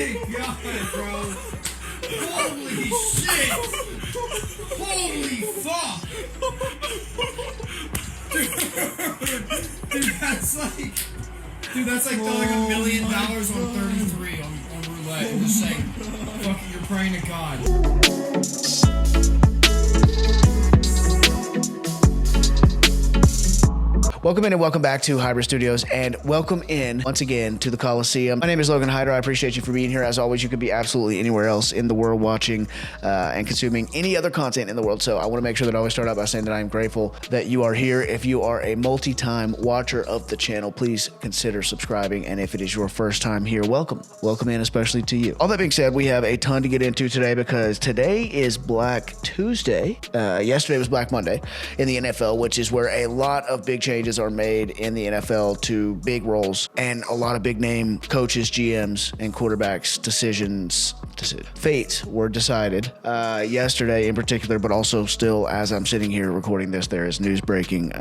god, bro. Holy shit. Holy fuck. Dude, that's like throwing $1 million on 33 on roulette and just saying, fucking, you're praying to God. Welcome in and welcome back to Hybrid Studios, and welcome in once again to the Coliseum. My name is Logan Hyder. I appreciate you for being here. As always, you could be absolutely anywhere else in the world watching and consuming any other content in the world. So I want to make sure that I always start out by saying that I am grateful that you are here. If you are a multi-time watcher of the channel, please consider subscribing. And if it is your first time here, welcome. Welcome in, especially to you. All that being said, we have a ton to get into today because today is Black Tuesday. Yesterday was Black Monday in the NFL, which is where a lot of big changes are made in the NFL to big roles, and a lot of big name coaches, GMs, and quarterbacks fates were decided yesterday in particular, but also still as I'm sitting here recording this, there is news breaking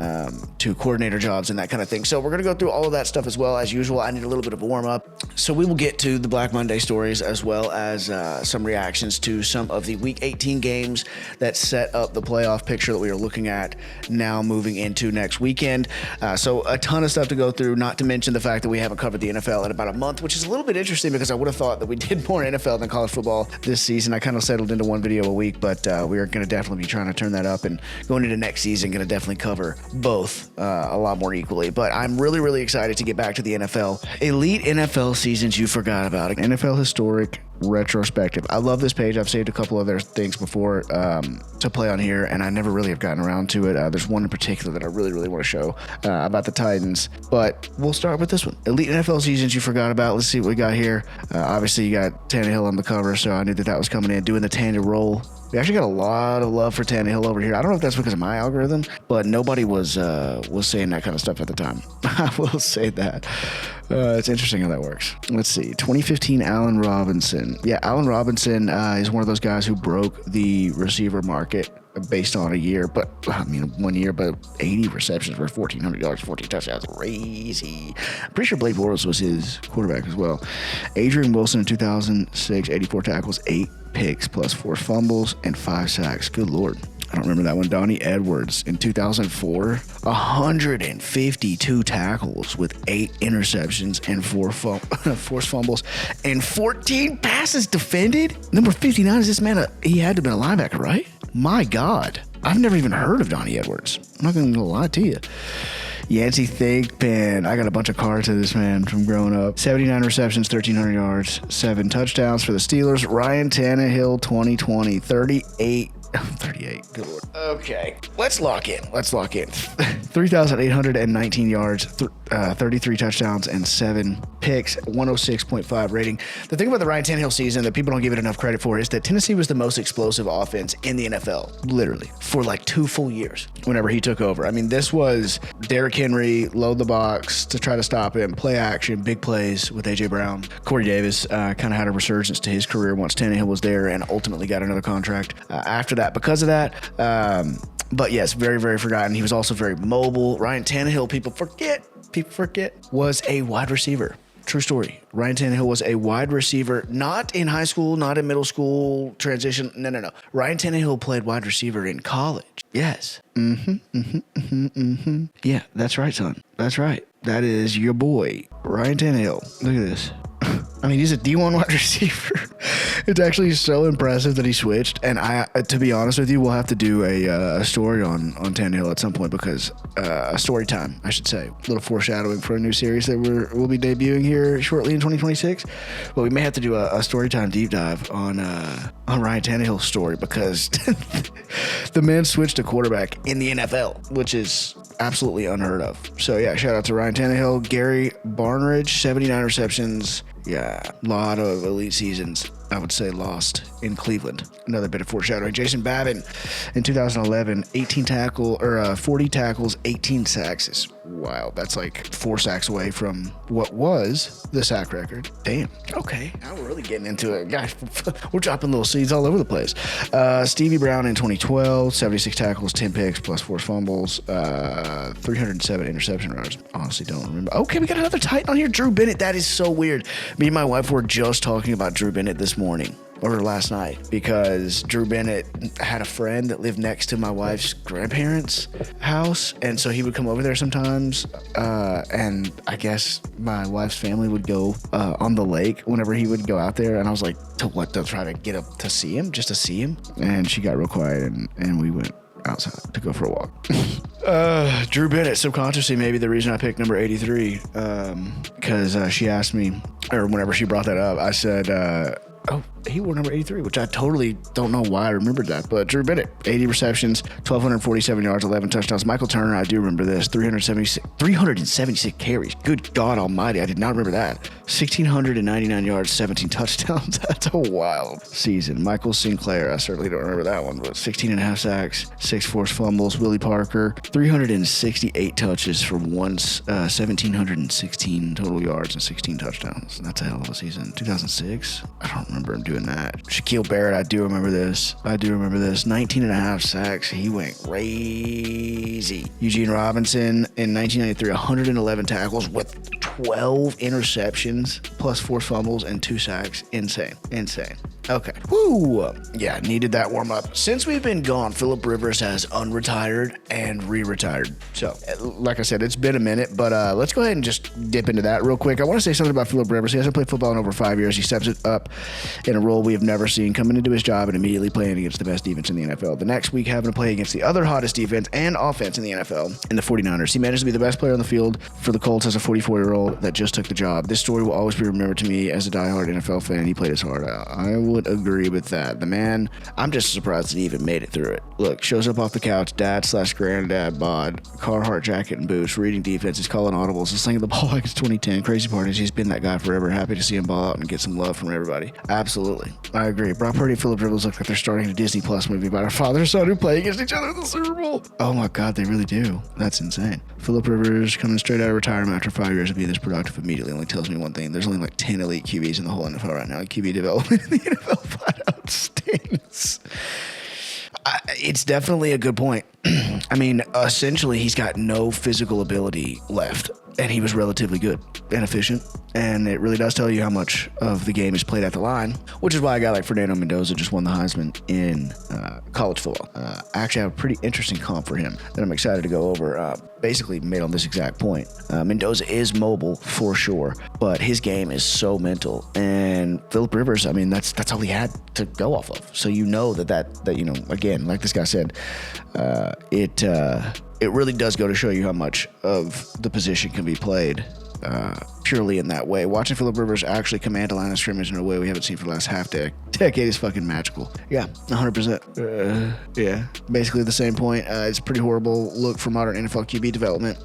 to coordinator jobs and that kind of thing. So we're going to go through all of that stuff as well. As usual, I need a little bit of a warm up. So we will get to the Black Monday stories as well as some reactions to some of the Week 18 games that set up the playoff picture that we are looking at now moving into next weekend. So a ton of stuff to go through, not to mention the fact that we haven't covered the NFL in about a month, which is a little bit interesting because I would have thought that we did more NFL than college football this season. I kind of settled into one video a week, but we are going to definitely be trying to turn that up, and going into next season, going to definitely cover both a lot more equally. But I'm really, really excited to get back to the NFL. Elite NFL seasons you forgot about. NFL historic retrospective. I love this page. I've saved a couple other things before to play on here, and I never really have gotten around to it. There's one in particular that I really, really want to show about the Titans, but we'll start with this one. Elite NFL seasons you forgot about. Let's see what we got here. Obviously, you got Tannehill on the cover, so I knew that was coming in, doing the Tandy roll. We actually got a lot of love for Tannehill over here. I don't know if that's because of my algorithm, but nobody was saying that kind of stuff at the time. I will say that. It's interesting how that works. Let's see. 2015 Allen Robinson. Yeah, Allen Robinson is one of those guys who broke the receiver market based on a year, but I mean 1 year, but 80 receptions for 1,400 yards, 14 touchdowns. Crazy. I'm pretty sure Blake Bortles was his quarterback as well. Adrian Wilson in 2006, 84 tackles, 8 picks plus 4 fumbles and 5 sacks. Good Lord. I don't remember that one. Donnie Edwards in 2004, 152 tackles with 8 interceptions and 4 forced fumbles and 14 passes defended. Number 59 is this man. He had to have been a linebacker, right? My God. I've never even heard of Donnie Edwards. I'm not going to lie to you. Yancey Thigpen. I got a bunch of cards of this man from growing up. 79 receptions, 1,300 yards, 7 touchdowns for the Steelers. Ryan Tannehill, 2020, 38. Good Lord. Okay. Let's lock in. 3,819 yards, 33 touchdowns, and 7 picks, 106.5 rating. The thing about the Ryan Tannehill season that people don't give it enough credit for is that Tennessee was the most explosive offense in the NFL, literally, for like 2 full years whenever he took over. I mean, this was Derrick Henry, load the box to try to stop him, play action, big plays with A.J. Brown. Corey Davis kind of had a resurgence to his career once Tannehill was there and ultimately got another contract after that because of that. But yes, very, very forgotten. He was also very mobile. Ryan Tannehill, people forget, was a wide receiver. True story. Ryan Tannehill was a wide receiver, not in high school, not in middle school, transition. No. Ryan Tannehill played wide receiver in college. Yes. Yeah, that's right, son. That's right. That is your boy, Ryan Tannehill. Look at this. I mean, he's a D1 wide receiver. It's actually so impressive that he switched. And to be honest with you, we'll have to do a story on Tannehill at some point because a story time, I should say. A little foreshadowing for a new series that we'll be debuting here shortly in 2026. But we may have to do a story time deep dive on Ryan Tannehill's story because the man switched to quarterback in the NFL, which is absolutely unheard of. So yeah, shout out to Ryan Tannehill. Gary Barnidge, 79 receptions. Yeah, a lot of elite seasons, I would say, lost in Cleveland. Another bit of foreshadowing. Jason Babin in 2011, 40 tackles, 18 sacks. Is wild. That's like 4 sacks away from what was the sack record. Damn. Okay, now we're really getting into it. Guys, we're dropping little seeds all over the place. Stevie Brown in 2012, 76 tackles, 10 picks, plus 4 fumbles, 307 interception yards. Honestly, don't remember. Okay, we got another Titan on here. Drew Bennett. That is so weird Me and my wife were just talking about Drew Bennett this morning. Or last night, because Drew Bennett had a friend that lived next to my wife's grandparents' house, and so he would come over there sometimes, and I guess my wife's family would go on the lake whenever he would go out there, and I was like, to try to get up to see him, just to see him, and she got real quiet, and we went outside to go for a walk. Drew Bennett, subconsciously maybe the reason I picked number 83, because she asked me, or whenever she brought that up, I said, he wore number 83, which I totally don't know why I remembered that. But Drew Bennett, 80 receptions, 1,247 yards, 11 touchdowns. Michael Turner, I do remember this, 376 carries. Good God almighty, I did not remember that. 1,699 yards, 17 touchdowns. That's a wild season. Michael Sinclair, I certainly don't remember that one, but 16 and a half sacks, 6 forced fumbles. Willie Parker, 368 touches for 1,716 total yards and 16 touchdowns. That's a hell of a season. 2006, I don't remember him doing that. Shaquille Barrett, I do remember this. 19 and a half sacks. He went crazy. Eugene Robinson in 1993, 111 tackles with 12 interceptions plus 4 fumbles and 2 sacks. Insane. Okay. Woo! Yeah, needed that warm up. Since we've been gone, Phillip Rivers has unretired and re-retired. So, like I said, it's been a minute, but let's go ahead and just dip into that real quick. I want to say something about Phillip Rivers. He hasn't played football in over 5 years. He steps it up in a role we have never seen, coming into his job and immediately playing against the best defense in the NFL. The next week, having to play against the other hottest defense and offense in the NFL, in the 49ers. He managed to be the best player on the field for the Colts as a 44-year-old that just took the job. This story will always be remembered to me as a diehard NFL fan. He played his heart out. I would agree with that. The man, I'm just surprised that he even made it through it. Look, shows up off the couch, dad/granddad bod, Carhartt jacket and boots, reading defenses, calling audibles, and slinging the ball like it's 2010. Crazy part is he's been that guy forever. Happy to see him ball out and get some love from everybody. Absolutely. I agree. Brock Purdy and Phillip Rivers look like they're starting a Disney Plus movie about a father and son who play against each other in the Super Bowl. Oh my God, they really do. That's insane. Phillip Rivers coming straight out of retirement after 5 years of being this productive immediately only tells me one thing. There's only like 10 elite QBs in the whole NFL right now. QB development in the NFL flat out stinks. It's definitely a good point. I mean, essentially, he's got no physical ability left, and he was relatively good and efficient, and it really does tell you how much of the game is played at the line, which is why a guy like Fernando Mendoza just won the Heisman in college football. I actually have a pretty interesting comp for him that I'm excited to go over. Basically made on this exact point. Mendoza is mobile for sure, but his game is so mental. And Phillip Rivers, I mean, that's all he had to go off of. So you know that you know, again, like this guy said, it really does go to show you how much of the position can be played purely in that way. Watching Phillip Rivers actually command a line of scrimmage in a way we haven't seen for the last decade is fucking magical. Yeah, 100%. Yeah, basically the same point. It's a pretty horrible look for modern NFL QB development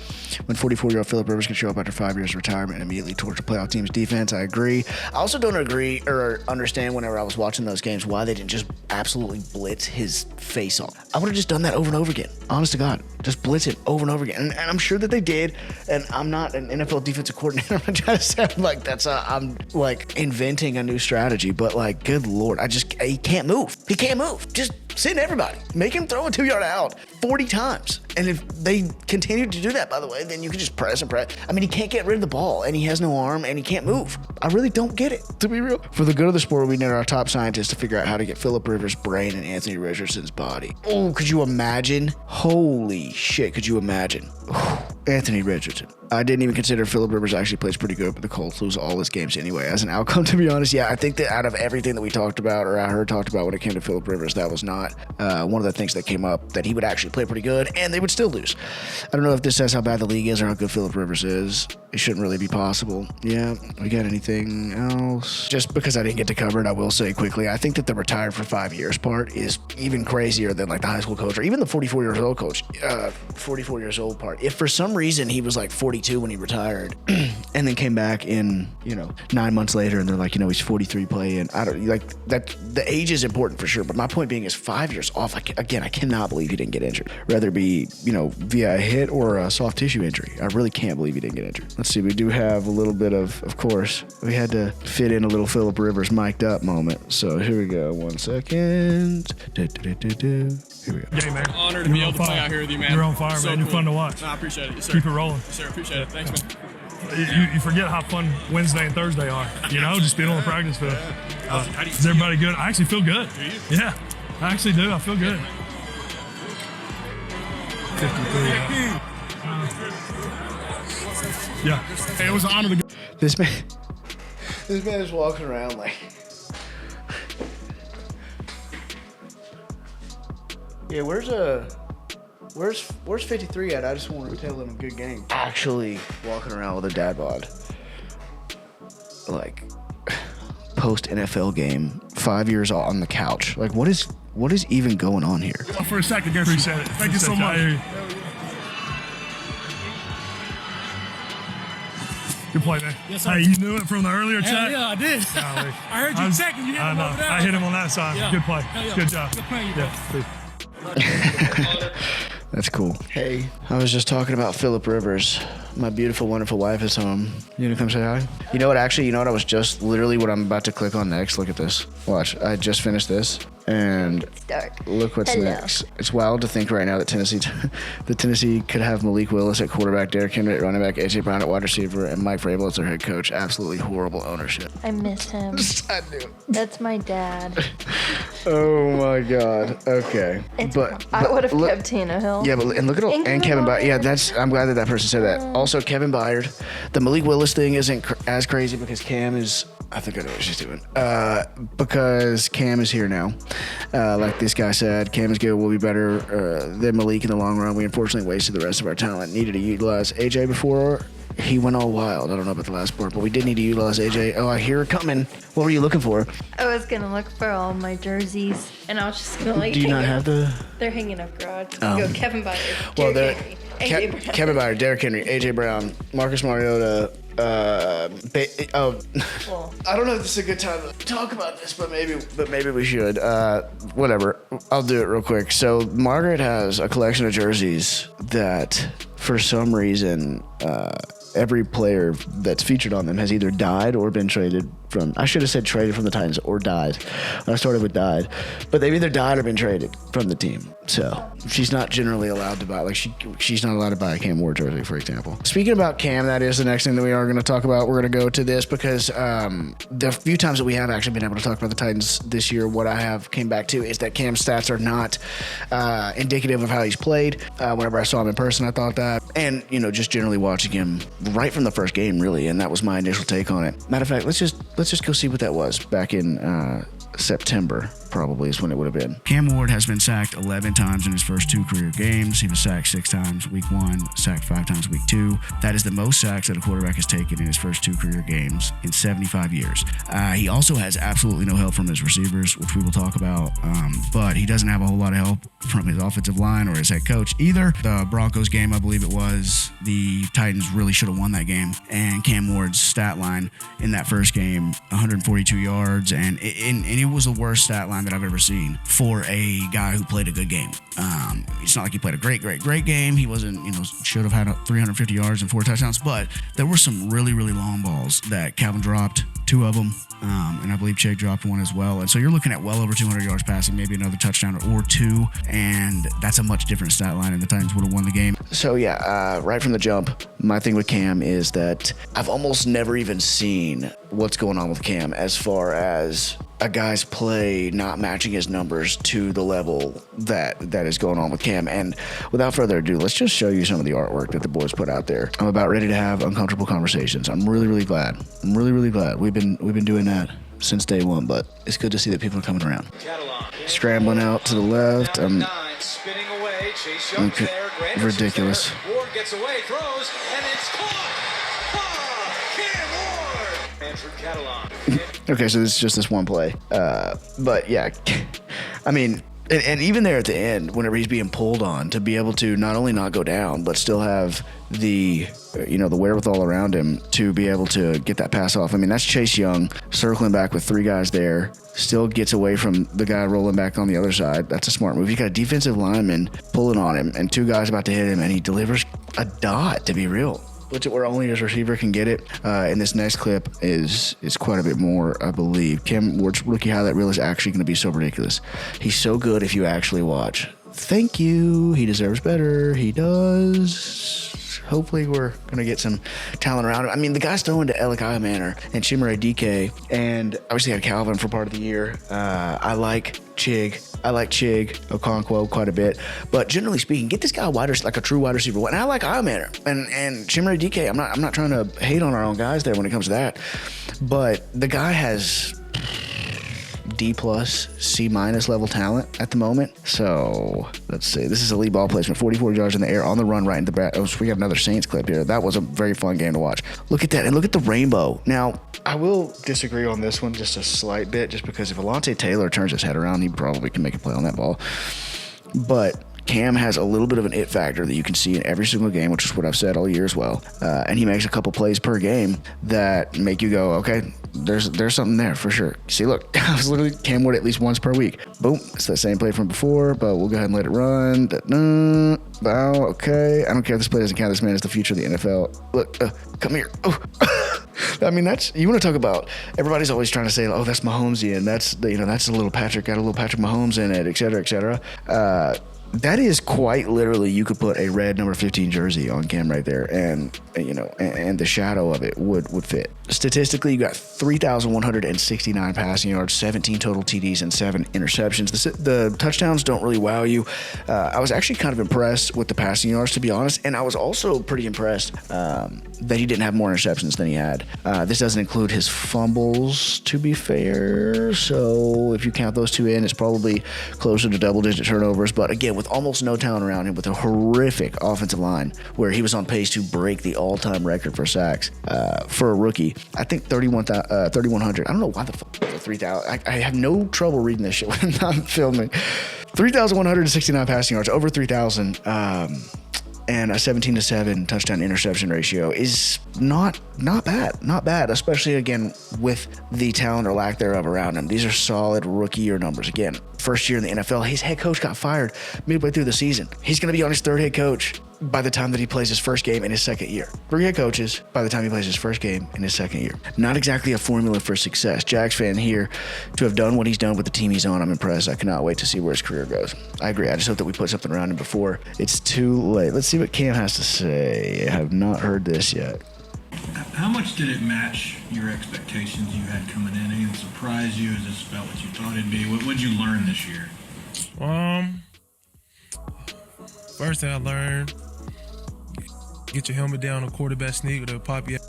when 44-year-old Phillip Rivers can show up after 5 years of retirement and immediately torch a playoff team's defense. I agree. I also don't agree or understand whenever I was watching those games why they didn't just absolutely blitz his face off. I would have just done that over and over again. Honest to God, just blitz it over and over again. And I'm sure that they did. And I'm not an NFL defensive coordinator. I'm trying to sound like I'm like inventing a new strategy, but like, good Lord, he can't move. He can't move. Just send everybody. Make him throw a 2-yard out 40 times. And if they continue to do that, by the way, then you can just press and press. I mean, he can't get rid of the ball, and he has no arm, and he can't move. I really don't get it, to be real. For the good of the sport, we need our top scientists to figure out how to get Phillip Rivers' brain and Anthony Richardson's body. Oh, could you imagine? Holy shit, could you imagine? Anthony Richardson. I didn't even consider Phillip Rivers actually plays pretty good, but the Colts lose all his games anyway. As an outcome, to be honest, yeah, I think that out of everything that we talked about, or I heard talked about when it came to Phillip Rivers, that was not one of the things that came up, that he would actually play pretty good, and they would still lose. I don't know if this says how bad the league is or how good Phillip Rivers is. It shouldn't really be possible. Yeah, we got anything else? Just because I didn't get to cover it, I will say quickly, I think that the retired for 5 years part is even crazier than like the high school coach or even the 44 years old coach, 44 years old part. If for some reason he was like 42 when he retired and then came back in, 9 months later and they're like, he's 43 playing. I don't like that. The age is important for sure. But my point being is 5 years off. I cannot believe he didn't get injured. Whether it be, via a hit or a soft tissue injury. I really can't believe he didn't get injured. Let's see. We do have a little bit of course, we had to fit in a little Phillip Rivers mic'd up moment. So here we go. 1 second. Here we go. Yeah, man. Honored to be able to play out here with you, man. You're on fire, so man. You're fun to watch. No, I appreciate it. Yes, sir. Keep it rolling. Yes, sir. Appreciate it. Thanks, man. you forget how fun Wednesday and Thursday are. You know, just being on the practice field. Is everybody good? I actually feel good. Do you? Yeah, I actually do. I feel good. 53. Yeah. Hey, it was an honor to go. This man is walking around like. Yeah, where's 53 at? I just want to tell him a good game. Actually walking around with a dad bod. Like post NFL game, 5 years on the couch. Like what is even going on here? For a second, appreciate it. Thank you so much. Good play, man. Yes, sir. Hey, you knew it from the earlier check? Yeah, I did. I heard you checking. You hit him over there. I hit him on that side. Yeah. Good play. Yeah. Good job. Good play, yeah. That's cool. Hey, I was just talking about Phillip Rivers. My beautiful, wonderful wife is home. You gonna come say hi? You know what? Actually, I was just literally what I'm about to click on next. Look at this. Watch. I just finished this, and look what's next. It's wild to think right now that Tennessee could have Malik Willis at quarterback, Derrick Henry at running back, AJ Brown at wide receiver, and Mike Vrabel as their head coach. Absolutely horrible ownership. I miss him. I knew it. That's my dad. Oh my God. Okay. I would have kept Tannehill. Yeah, and look at and Kevin Byard. Yeah, I'm glad that person said that. Also, Kevin Byard. The Malik Willis thing isn't as crazy because Cam is. I think I know what she's doing. Because Cam is here now. Like this guy said, Cam is good. We'll be better than Malik in the long run. We unfortunately wasted the rest of our talent. Needed to utilize AJ before he went all wild. I don't know about the last part, but we did need to utilize AJ. Oh, I hear it coming. What were you looking for? I was gonna look for all my jerseys, and I was just gonna Do you not have the? They're hanging up garage. Oh. Go Kevin Byard, Well, Derrick Henry, AJ Brown. Kevin Byard, Derrick Henry, AJ Brown, Marcus Mariota. I don't know if this is a good time to talk about this, but maybe we should. Whatever. I'll do it real quick. So Margaret has a collection of jerseys that, for some reason, every player that's featured on them has either died or been traded from. I should have said traded from the Titans or died. I started with died, but they've either died or been traded from the team. So she's not generally allowed to buy. Like she's not allowed to buy a Cam Ward jersey, for example. Speaking about Cam, that is the next thing that we are going to talk about. We're going to go to this because the few times that we have actually been able to talk about the Titans this year, what I have came back to is that Cam's stats are not indicative of how he's played. Whenever I saw him in person, I thought that, and just generally watching him right from the first game, really, and that was my initial take on it. Matter of fact, let's just go see what that was back in September. Probably is when it would have been. Cam Ward has been sacked 11 times in his first 2 career games. He was sacked 6 times week 1, sacked 5 times week 2. That is the most sacks that a quarterback has taken in his first 2 career games in 75 years. He also has absolutely no help from his receivers, which we will talk about, but he doesn't have a whole lot of help from his offensive line or his head coach either. The Broncos game, I believe it was, the Titans really should have won that game, and Cam Ward's stat line in that first game, 142 yards, and it was the worst stat line that I've ever seen for a guy who played a good game. It's not like he played a great game. He wasn't, should have had 350 yards and 4 touchdowns, but there were some really, really long balls that Calvin dropped, 2 of them, and I believe Chase dropped 1 as well. And so you're looking at well over 200 yards passing, maybe another touchdown or 2, and that's a much different stat line, and the Titans would have won the game. So yeah, right from the jump, my thing with Cam is that I've almost never even seen what's going on with Cam as far as a guy's play not matching his numbers to the level that is going on with Cam. And without further ado, let's just show you some of the artwork that the boys put out there. I'm about ready to have uncomfortable conversations. I'm really, really glad. I'm really, really glad. We've been doing that since day one, but it's good to see that people are coming around. Scrambling out to the left. Okay. Ridiculous. Ward gets away, throws, and it's caught. Cam Ward. Andrew Catalan. Okay, so this is just this one play. But yeah, I mean, and even there at the end, whenever he's being pulled on, to be able to not only not go down, but still have the wherewithal around him to be able to get that pass off. I mean, that's Chase Young circling back with 3 guys there, still gets away from the guy rolling back on the other side. That's a smart move. You got a defensive lineman pulling on him and 2 guys about to hit him, and he delivers a dot, to be real, which where only his receiver can get it. And this next clip is quite a bit more, I believe. Cam Ward's rookie highlight reel is actually going to be so ridiculous. He's so good if you actually watch. Thank you. He deserves better. He does. hopefully we're going to get some talent around him. I mean, the guy's throwing to Elikai Manor and Chimere DK, and obviously had Calvin for part of the year. I like Chig Okonkwo quite a bit, but generally speaking, get this guy like a true wide receiver. And I like Manor and Chimere DK. I'm not trying to hate on our own guys there when it comes to that, but the guy has D+, C- level talent at the moment. So let's see. This is elite ball placement, 44 yards in the air, on the run, right into the bat. Oh, so we got another Saints clip here. That was a very fun game to watch. Look at that, and look at the rainbow. Now, I will disagree on this one just a slight bit, just because if Alontae Taylor turns his head around, he probably can make a play on that ball. But Cam has a little bit of an it factor that you can see in every single game, which is what I've said all year as well. And he makes a couple plays per game that make you go, okay, there's something there for sure. See, look, I was literally Cam Wood at least once per week. Boom, it's that same play from before, but we'll go ahead and let it run. Wow, okay. I don't care if this play doesn't count. This man is the future of the NFL. Look, come here. Oh. I mean, you want to talk about, everybody's always trying to say, oh, that's Mahomesian. That's a little Patrick, got a little Patrick Mahomes in it, et cetera, et cetera. That is quite literally, you could put a red number 15 jersey on Cam right there, and the shadow of it would fit. Statistically, you got 3,169 passing yards, 17 total TDs, and 7 interceptions. The touchdowns don't really wow you. I was actually kind of impressed with the passing yards, to be honest, and I was also pretty impressed that he didn't have more interceptions than he had. This doesn't include his fumbles, to be fair, so if you count those two in, it's probably closer to double-digit turnovers, but again, with almost no talent around him, with a horrific offensive line, where he was on pace to break the all-time record for sacks for a rookie. I think 3,100. I don't know why the fuck 3,000. I have no trouble reading this shit when I'm filming. 3,169 passing yards, over 3,000, and a 17-7 touchdown interception ratio is not bad, especially again with the talent or lack thereof around him. These are solid rookie year numbers. Again, first year in the NFL, his head coach got fired midway through the season. He's going to be on his third head coach by the time that he plays his first game in his second year. 3 head coaches by the time he plays his first game in his second year. Not exactly a formula for success. Jags fan here, to have done what he's done with the team he's on, I'm impressed. I cannot wait to see where his career goes. I agree. I just hope that we put something around him before it's too late. Let's see what Cam has to say. I have not heard this yet. How much did it match your expectations you had coming in? Anything surprise you? Is this about what you thought it'd be? What did you learn this year? First thing I learned, get your helmet down on quarterback sneak, or they'll pop you.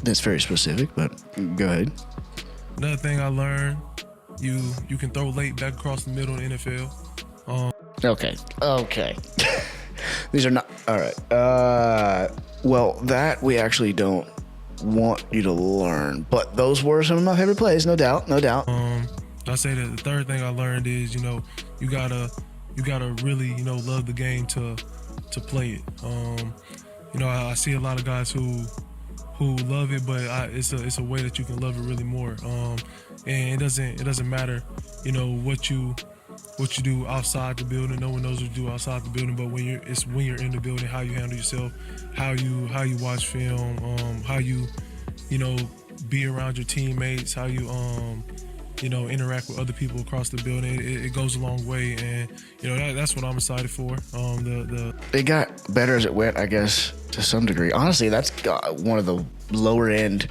That's very specific, but go ahead. Another thing I learned, you can throw late back across the middle in the NFL. Okay. These are not all right. Well, that we actually don't want you to learn, but those were some of my favorite plays, no doubt. I say that the third thing I learned is, you gotta really, love the game to play it. I see a lot of guys who love it, but it's a way that you can love it really more. And it doesn't matter, what you do outside the building. No one knows what you do outside the building, but when you're in the building, how you handle yourself, how you watch film, how you be around your teammates, how you interact with other people across the building. It goes a long way, and that's what I'm excited for. It got better as it went, I guess, to some degree. Honestly, that's one of the lower end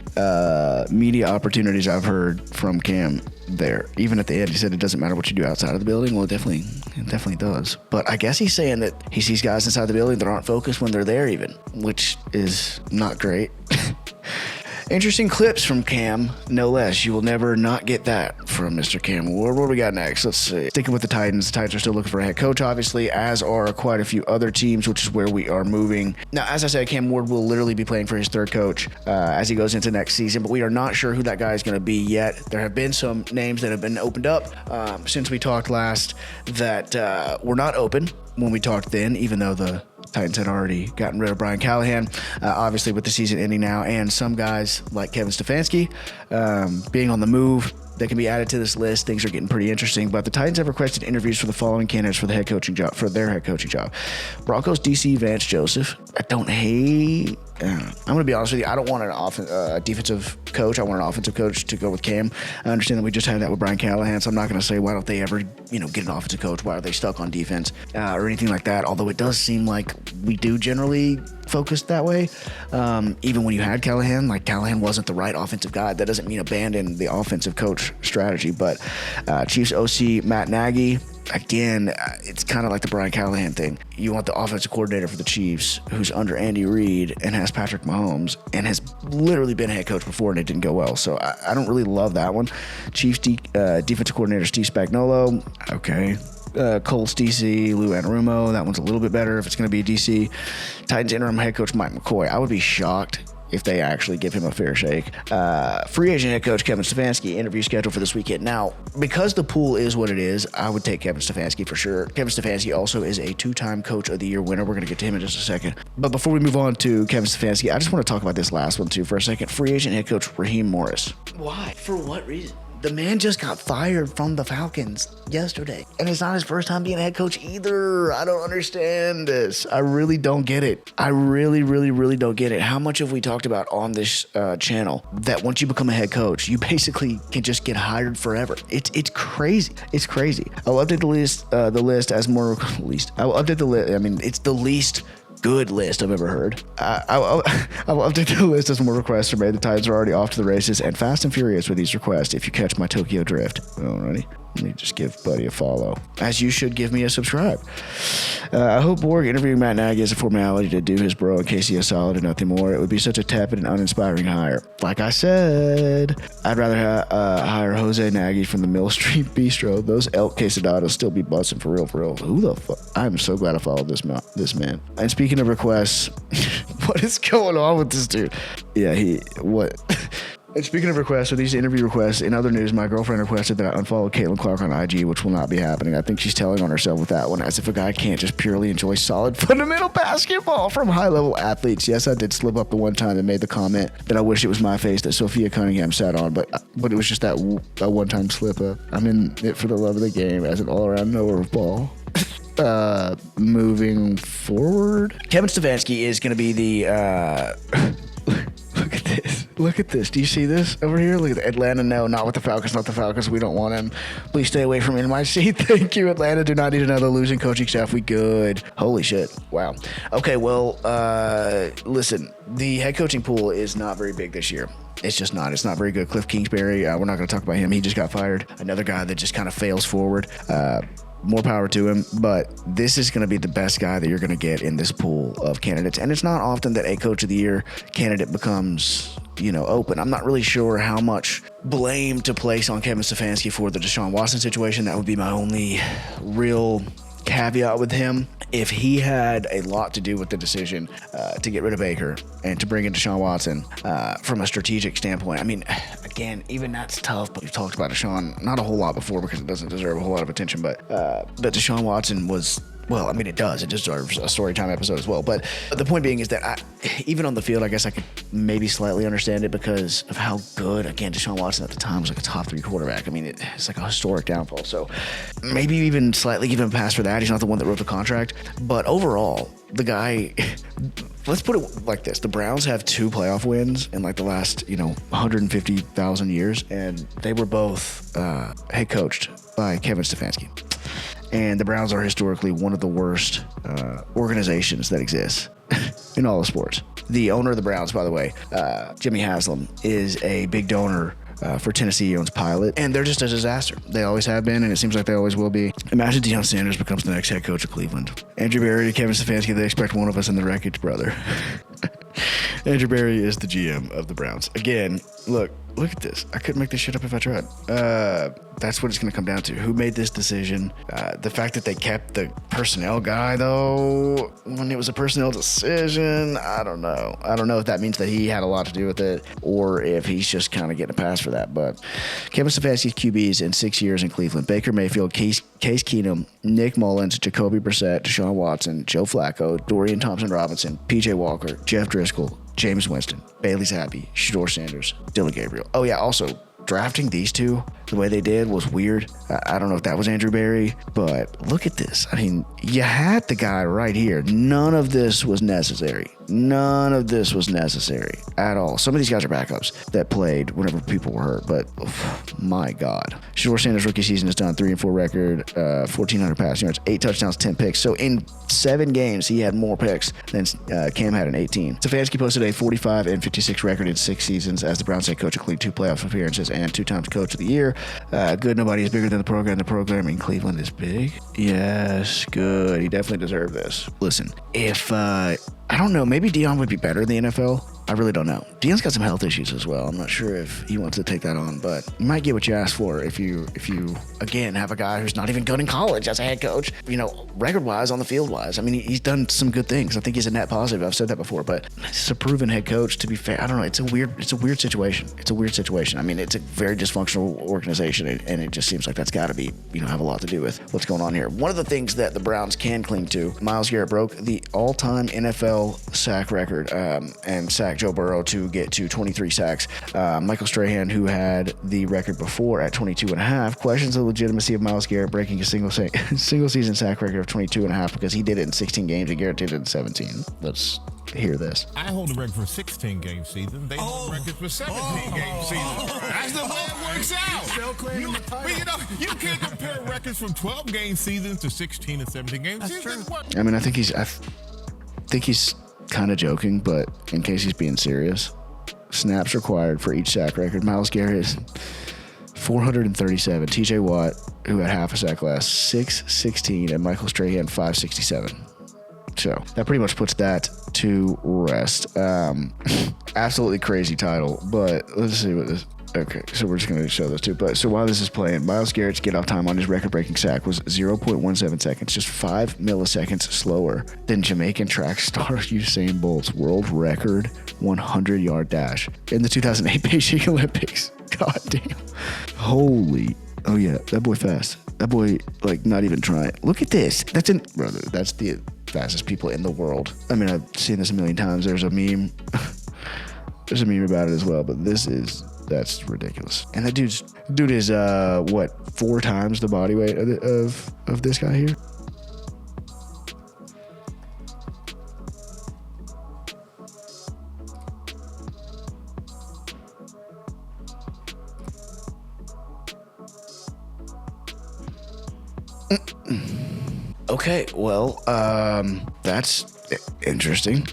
media opportunities I've heard from Cam there. Even at the end, he said it doesn't matter what you do outside of the building. Well, it definitely does. But I guess he's saying that he sees guys inside the building that aren't focused when they're there even, which is not great. Interesting clips from Cam, no less. You will never not get that from Mr. Cam. What do we got next? Let's see. Sticking with the Titans are still looking for a head coach, obviously, as are quite a few other teams, which is where we are moving. Now, as I said, Cam Ward will literally be playing for his third coach as he goes into next season, but we are not sure who that guy is going to be yet. There have been some names that have been opened up since we talked last that were not open when we talked then, even though the Titans had already gotten rid of Brian Callahan, obviously with the season ending now, and some guys like Kevin Stefanski being on the move that can be added to this list. Things are getting pretty interesting, but the Titans have requested interviews for the following candidates for their head coaching job. Broncos DC Vance Joseph. I don't hate I'm going to be honest with you. I don't want an defensive coach. I want an offensive coach to go with Cam. I understand that we just had that with Brian Callahan, so I'm not going to say why don't they ever, get an offensive coach? Why are they stuck on defense or anything like that? Although it does seem like we do generally focus that way. Even when you had Callahan, like Callahan wasn't the right offensive guy. That doesn't mean abandon the offensive coach strategy. But Chiefs OC Matt Nagy, again, it's kind of like the Brian Callahan thing. You want the offensive coordinator for the Chiefs who's under Andy Reid and has Patrick Mahomes and has literally been a head coach before and it didn't go well. So I don't really love that one. Chiefs defensive coordinator Steve Spagnuolo, okay. Colts DC, Lou Anarumo, that one's a little bit better if it's going to be DC. Titans interim head coach Mike McCoy. I would be shocked if they actually give him a fair shake. Free agent head coach Kevin Stefanski, interview scheduled for this weekend. Now, because the pool is what it is, I would take Kevin Stefanski for sure. Kevin Stefanski also is a 2-time Coach of the Year winner. We're going to get to him in just a second. But before we move on to Kevin Stefanski, I just want to talk about this last one too for a second. Free agent head coach Raheem Morris. Why? For what reason? The man just got fired from the Falcons yesterday, and it's not his first time being a head coach either. I don't understand this. I really don't get it. I really, really, really don't get it. How much have we talked about on this channel that once you become a head coach, you basically can just get hired forever? It's crazy. It's crazy. I'll update the list as more least. I will update the list. I mean, it's the least good list I've ever heard. I will update the list as more requests are made. The Titans are already off to the races and fast and furious with these requests if you catch my Tokyo drift. Alrighty. Let me just give Buddy a follow, as you should give me a subscribe. I hope Borg interviewing Matt Nagy is a formality to do his bro in case he is solid and nothing more. It would be such a tepid and uninspiring hire. Like I said, I'd rather hire Jose Nagy from the Mill Street Bistro. Those elk quesadados still be busting for real, for real. Who the fuck? I'm so glad I followed this man. And speaking of requests, what is going on with this dude? Yeah, what? And speaking of requests, or these interview requests, in other news, my girlfriend requested that I unfollow Caitlin Clark on IG, which will not be happening. I think she's telling on herself with that one, as if a guy can't just purely enjoy solid fundamental basketball from high-level athletes. Yes, I did slip up the one time and made the comment that I wish it was my face that Sophia Cunningham sat on, but it was just that one-time slip-up. I'm in it for the love of the game as an all-around knower of ball. Moving forward, Kevin Stefanski is going to be the... Look at this. Do you see this over here? Look at Atlanta. No, not with the Falcons. Not the Falcons. We don't want him. Please stay away from NYC. Thank you, Atlanta. Do not need another losing coaching staff. We good. Holy shit. Wow. Okay, well, listen. The head coaching pool is not very big this year. It's just not. It's not very good. Cliff Kingsbury, we're not going to talk about him. He just got fired. Another guy that just kind of fails forward. More power to him, but this is going to be the best guy that you're going to get in this pool of candidates. And it's not often that a Coach of the Year candidate becomes, open. I'm not really sure how much blame to place on Kevin Stefanski for the Deshaun Watson situation. That would be my only real caveat with him. If he had a lot to do with the decision to get rid of Baker and to bring in Deshaun Watson from a strategic standpoint, I mean, again, even that's tough, but we've talked about Deshaun not a whole lot before because it doesn't deserve a whole lot of attention, but Deshaun Watson was... Well, I mean, it does. It deserves a story time episode as well. But the point being is that even on the field, I guess I could maybe slightly understand it because of how good, again, Deshaun Watson at the time was like a top 3 quarterback. I mean, it's like a historic downfall. So maybe even slightly give him a pass for that. He's not the one that wrote the contract. But overall, the guy... Let's put it like this. The Browns have 2 playoff wins in like the last, 150,000 years. And they were both head coached by Kevin Stefanski. And the Browns are historically one of the worst organizations that exists in all of sports. The owner of the Browns, by the way, Jimmy Haslam, is a big donor for Tennessee. He owns Pilot, and they're just a disaster. They always have been, and it seems like they always will be. Imagine Deion Sanders becomes the next head coach of Cleveland. Andrew Berry to Kevin Stefanski, they expect one of us in the wreckage, brother. Andrew Berry is the GM of the Browns. Again, look at this. I couldn't make this shit up if I tried. That's what it's going to come down to. Who made this decision? The fact that they kept the personnel guy, though, when it was a personnel decision, I don't know. I don't know if that means that he had a lot to do with it or if he's just kind of getting a pass for that. But Kevin Stefanski's QBs in 6 years in Cleveland: Baker Mayfield, Case Keenum, Nick Mullins, Jacoby Brissett, Deshaun Watson, Joe Flacco, Dorian Thompson-Robinson, PJ Walker, Jeff Driscoll, James Winston, Bailey Zappi, Shedeur Sanders, Dylan Gabriel. Oh, yeah, also, drafting these 2 the way they did was weird. I don't know if that was Andrew Berry, but look at this. I mean, you had the guy right here. None of this was necessary. None of this was necessary at all. Some of these guys are backups that played whenever people were hurt, but my God. Shedeur Sanders' rookie season is done 3-4 record, 1,400 passing yards, 8 touchdowns, 10 picks. So in 7 games, he had more picks than Cam had in 18. Stefanski posted a 45-56 record in 6 seasons as the Browns head coach, including 2 playoff appearances and 2 times coach of the year. Good, nobody is bigger than the program. The program in Cleveland is big. Yes, good. He definitely deserved this. Listen, if I don't know, maybe Deion would be better in the NFL. I really don't know. Deion's got some health issues as well. I'm not sure if he wants to take that on, but you might get what you asked for if you again have a guy who's not even good in college as a head coach, record-wise, on the field-wise. I mean, he's done some good things. I think he's a net positive. I've said that before, but he's a proven head coach, to be fair. I don't know. It's a weird situation. It's a weird situation. I mean, it's a very dysfunctional organization, and it just seems like that's got to be, have a lot to do with what's going on here. One of the things that the Browns can cling to, Myles Garrett broke the all-time NFL sack record and sacked Joe Burrow to get to 23 sacks. Michael Strahan, who had the record before at 22.5, questions the legitimacy of Myles Garrett breaking a single season sack record of 22.5 because he did it in 16 games and Garrett did it in 17. Let's hear this. I hold the record for 16-game season. They hold the record for 17-game season. That's the way it works out. You can't compare records from 12-game seasons to 16 and 17 game seasons. I mean, I think he's kind of joking, but in case he's being serious, snaps required for each sack record. Myles Garrett is 437. TJ Watt, who had half a sack last, 616, and Michael Strahan 567. So that pretty much puts that to rest. Absolutely crazy title, but let's see what this. Okay, so we're just going to show this too. But so while this is playing, Myles Garrett's get off time on his record-breaking sack was 0.17 seconds, just 5 milliseconds slower than Jamaican track star Usain Bolt's world record 100-yard dash in the 2008 Beijing Olympics. God damn. Holy. Oh yeah, that boy fast. That boy, not even trying. Look at this. That's the fastest people in the world. I mean, I've seen this a million times. There's a meme. There's a meme about it as well, but that's ridiculous. And that dude is 4 times the body weight of this guy here. Okay, well, that's interesting.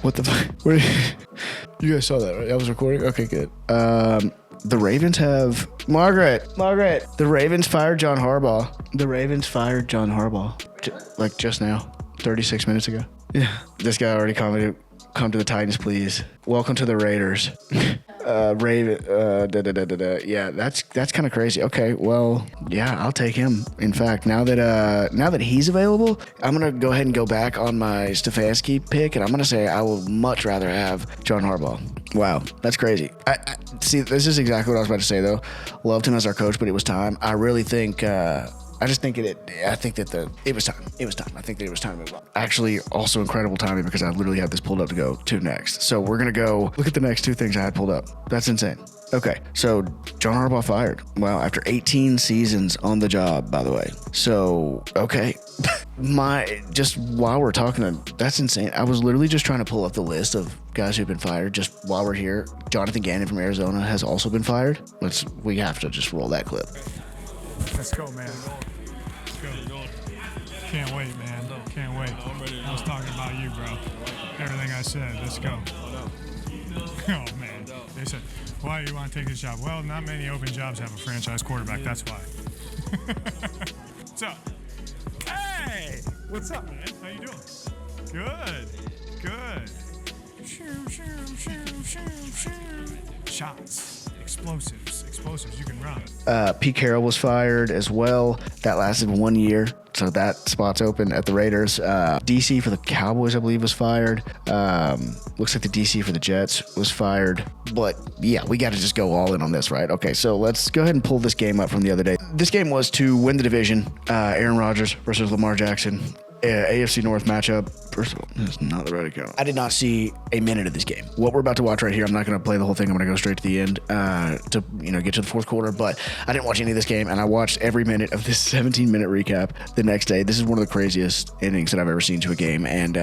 What the fuck? You guys saw that, right? I was recording? Okay, good. The Ravens have... Margaret! The Ravens fired John Harbaugh. Just now. 36 minutes ago. Yeah. This guy already commented, come to the Titans, please. Welcome to the Raiders. Yeah, that's kind of crazy. Okay, well, yeah, I'll take him. In fact, now that he's available, I'm gonna go ahead and go back on my Stefanski pick, and I'm gonna say I will much rather have John Harbaugh. Wow, that's crazy. I see. This is exactly what I was about to say, though. Loved him as our coach, but it was time. I really think. I think that it was time. I think that it was time to move on. Actually, also incredible timing because I literally have this pulled up to go to next. So we're going to go look at the next 2 things I had pulled up. That's insane. Okay, so John Harbaugh fired. Wow, after 18 seasons on the job, by the way. So, okay. Just while we're talking, that's insane. I was literally just trying to pull up the list of guys who've been fired just while we're here. Jonathan Gannon from Arizona has also been fired. We have to just roll that clip. Let's go, man. Can't wait, man. Can't wait. I was talking about you, bro. Everything I said. Let's go. Oh, man. They said, why do you want to take this job? Well, not many open jobs have a franchise quarterback. That's why. What's up? Hey! What's up, man? How you doing? Good. Shoot. Shots. Explosives. You can run. Pete Carroll was fired as well. That lasted 1 year, so that spot's open at the Raiders. DC for the Cowboys, I believe, was fired. Looks like the DC for the Jets was fired. But yeah, we got to just go all in on this, right? Okay, so let's go ahead and pull this game up from the other day. This game was to win the division. Aaron Rodgers versus Lamar Jackson. AFC North matchup. First of all, that's not the right account. I did not see a minute of this game. What we're about to watch right here, I'm not going to play the whole thing. I'm going to go straight to the end to get to the fourth quarter. But I didn't watch any of this game, and I watched every minute of this 17-minute recap the next day. This is one of the craziest innings that I've ever seen to a game, and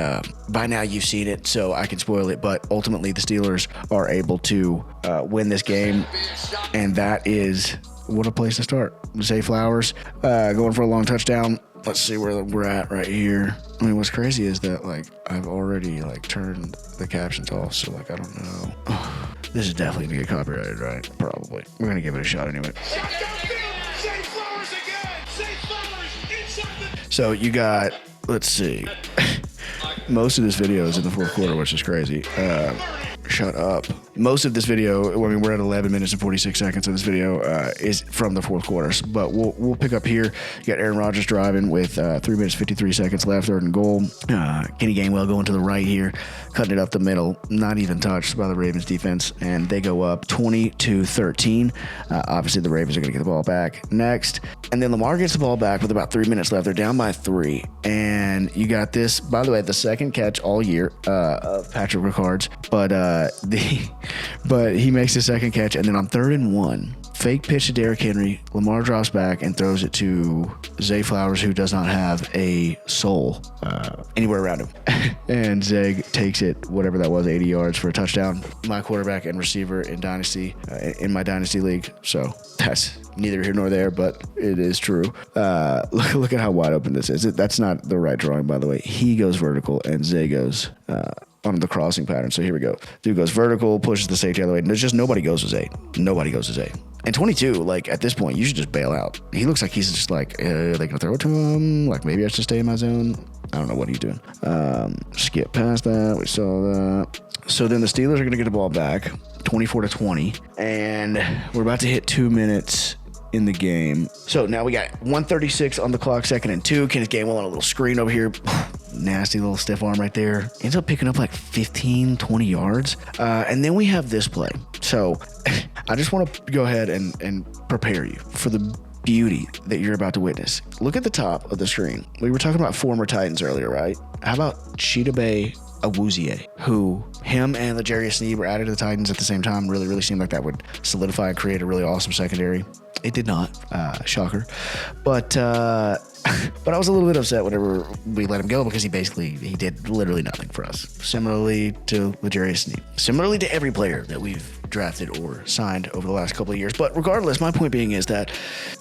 by now you've seen it, so I can spoil it. But ultimately, the Steelers are able to win this game, and that is what a place to start. Zay Flowers going for a long touchdown. Let's see where we're at right here. I mean, what's crazy is that, like, I've already, like, turned the captions off, so, like, I don't know. This is definitely going to get copyrighted, right? Probably. We're going to give it a shot anyway. So, you got, let's see. Most of this video is in the fourth quarter, which is crazy. Shut up. Most of this video, I mean, we're at 11 minutes and 46 seconds of this video, is from the fourth quarter. But we'll pick up here. You got Aaron Rodgers driving with 3 minutes 53 seconds left, 3rd and goal. Kenny Gainwell going to the right here, cutting it up the middle, not even touched by the Ravens defense, and they go up 20-13. Obviously, the Ravens are going to get the ball back next. And then Lamar gets the ball back with about 3 minutes left. They're down by 3. And you got this, by the way, the second catch all year of Patrick Ricard's, but he makes the second catch, and then on 3rd and 1, fake pitch to Derrick Henry, Lamar drops back and throws it to Zay Flowers, who does not have a soul anywhere around him. And Zay takes it, whatever that was, 80 yards for a touchdown. My quarterback and receiver in Dynasty, in my Dynasty league. So that's neither here nor there, but it is true. Look at how wide open this is. That's not the right drawing, by the way. He goes vertical, and Zay goes on the crossing pattern. So here we go. Dude goes vertical, pushes the safety out of the way. There's just nobody goes with Zay. Nobody goes with Zay. And 22, like, at this point, you should just bail out. He looks like he's just like, are they going to throw it to him? Like, maybe I should stay in my zone. I don't know what he's doing. Skip past that. We saw that. So then the Steelers are going to get the ball back, 24-20. And we're about to hit 2 minutes in the game. So now we got 1:36 on the clock, 2nd and 2. Kenneth Gainwell on a little screen over here. Nasty little stiff arm right there. Ends up picking up like 15, 20 yards. And then we have this play. So I just want to go ahead and prepare you for the beauty that you're about to witness. Look at the top of the screen. We were talking about former Titans earlier, right? How about Chidobe Awuzie, who him and L'Jarius Sneed were added to the Titans at the same time. Really seemed like that would solidify and create a really awesome secondary. It did not. Shocker. But I was a little bit upset whenever we let him go because he did literally nothing for us. Similarly to L'Jarius Sneed. Similarly to every player that we've drafted or signed over the last couple of years. But regardless, my point being is that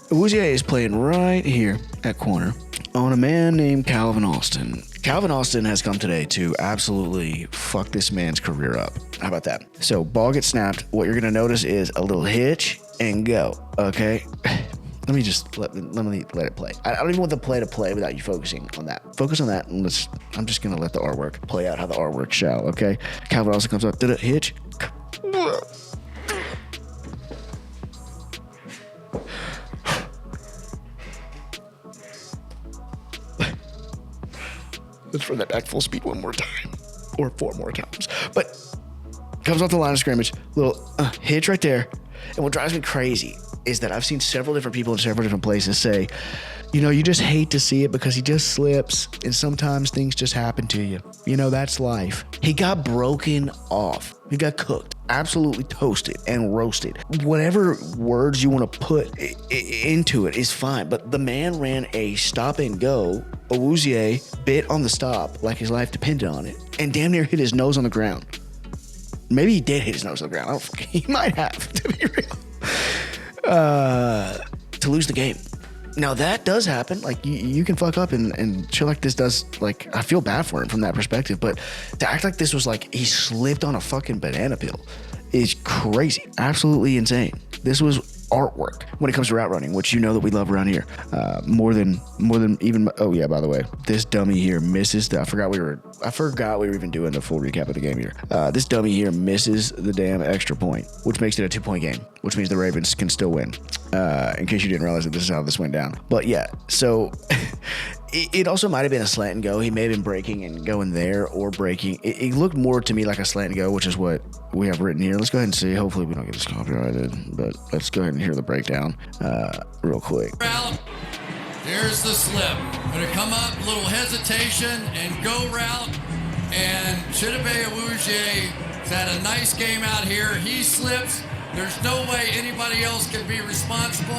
Awuzie is playing right here at corner on a man named Calvin Austin. Calvin Austin has come today to absolutely fuck this man's career up. How about that? So ball gets snapped. What you're going to notice is a little hitch and go. Okay? Let me just let it play. I don't even want the play to play without you focusing on that. Focus on that, and I'm just going to let the artwork play out how the artwork shall, okay? Calvin Austin comes up. Did it hitch? Let's run that back full speed one more time. Or 4 more times. But comes off the line of scrimmage. Little hitch right there. And what drives me crazy is that I've seen several different people in several different places say, you just hate to see it because he just slips and sometimes things just happen to you. That's life. He got broken off. He got cooked, absolutely toasted and roasted. Whatever words you want to put into it is fine, but the man ran a stop and go. Awuzie bit on the stop like his life depended on it and damn near hit his nose on the ground. Maybe he did hit his nose on the ground. He might have, to be real. To lose the game. Now that does happen. Like you can fuck up and shit like this does. Like I feel bad for him from that perspective. But to act like this was like he slipped on a fucking banana peel is crazy. Absolutely insane. This was artwork when it comes to route running, which that we love around here. More than even. Oh yeah, by the way, this dummy here misses. I forgot we were even doing the full recap of the game here. This dummy here misses the damn extra point, which makes it a 2-point game, which means the Ravens can still win. In case you didn't realize that this is how this went down. But yeah, so it also might have been a slant and go. He may have been breaking and going there or breaking. It looked more to me like a slant and go, which is what we have written here. Let's go ahead and see. Hopefully we don't get this copyrighted, but let's go ahead and hear the breakdown real quick. Here's the slip. Gonna come up, little hesitation and go route. And Chidobe Awuzie has had a nice game out here. He slips. There's no way anybody else can be responsible.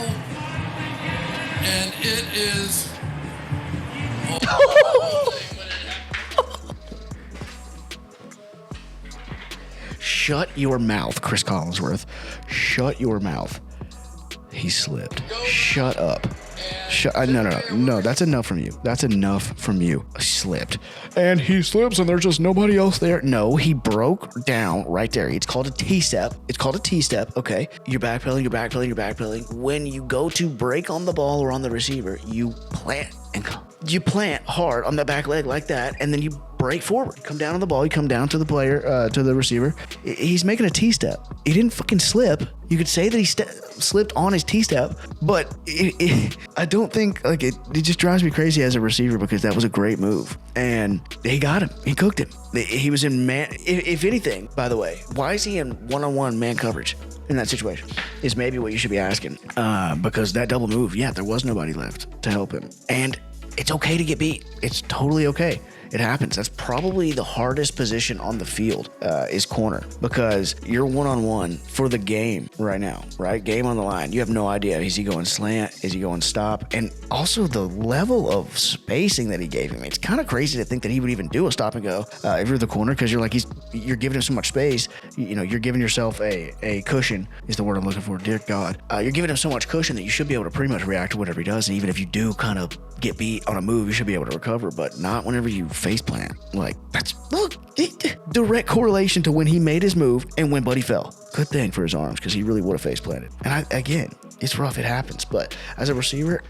And it is... Shut your mouth, Chris Collinsworth. Shut your mouth. He slipped. Shut up. No, that's enough from you. That's enough from you. He slipped. And he slips and there's just nobody else there. No, he broke down right there. It's called a T-step. Okay. You're backpedaling. When you go to break on the ball or on the receiver, you plant hard on the back leg like that, and then you break forward. Come down on the ball. You come down to the player, to the receiver. He's making a T-step. He didn't fucking slip. You could say that he slipped on his T-step, but I don't think, like, it just drives me crazy as a receiver because that was a great move. And he got him. He cooked him. He was in man. If anything, by the way, why is he in one-on-one man coverage in that situation? Is maybe what you should be asking. Because that double move, there was nobody left to help him. And it's okay to get beat. It's totally okay. It happens. That's probably the hardest position on the field is corner, because you're one-on-one for the game right now, right? Game on the line. You have no idea. Is he going slant? Is he going stop? And also the level of spacing that he gave him. It's kind of crazy to think that he would even do a stop and go if you're the corner, because you're giving him so much space. You're giving yourself a cushion is the word I'm looking for. Dear God. You're giving him so much cushion that you should be able to pretty much react to whatever he does. And even if you do kind of get beat on a move, you should be able to recover, but not whenever you face plant. Like, direct correlation to when he made his move and when Buddy fell. Good thing for his arms, because he really would have face planted. And again, it's rough, it happens, but as a receiver,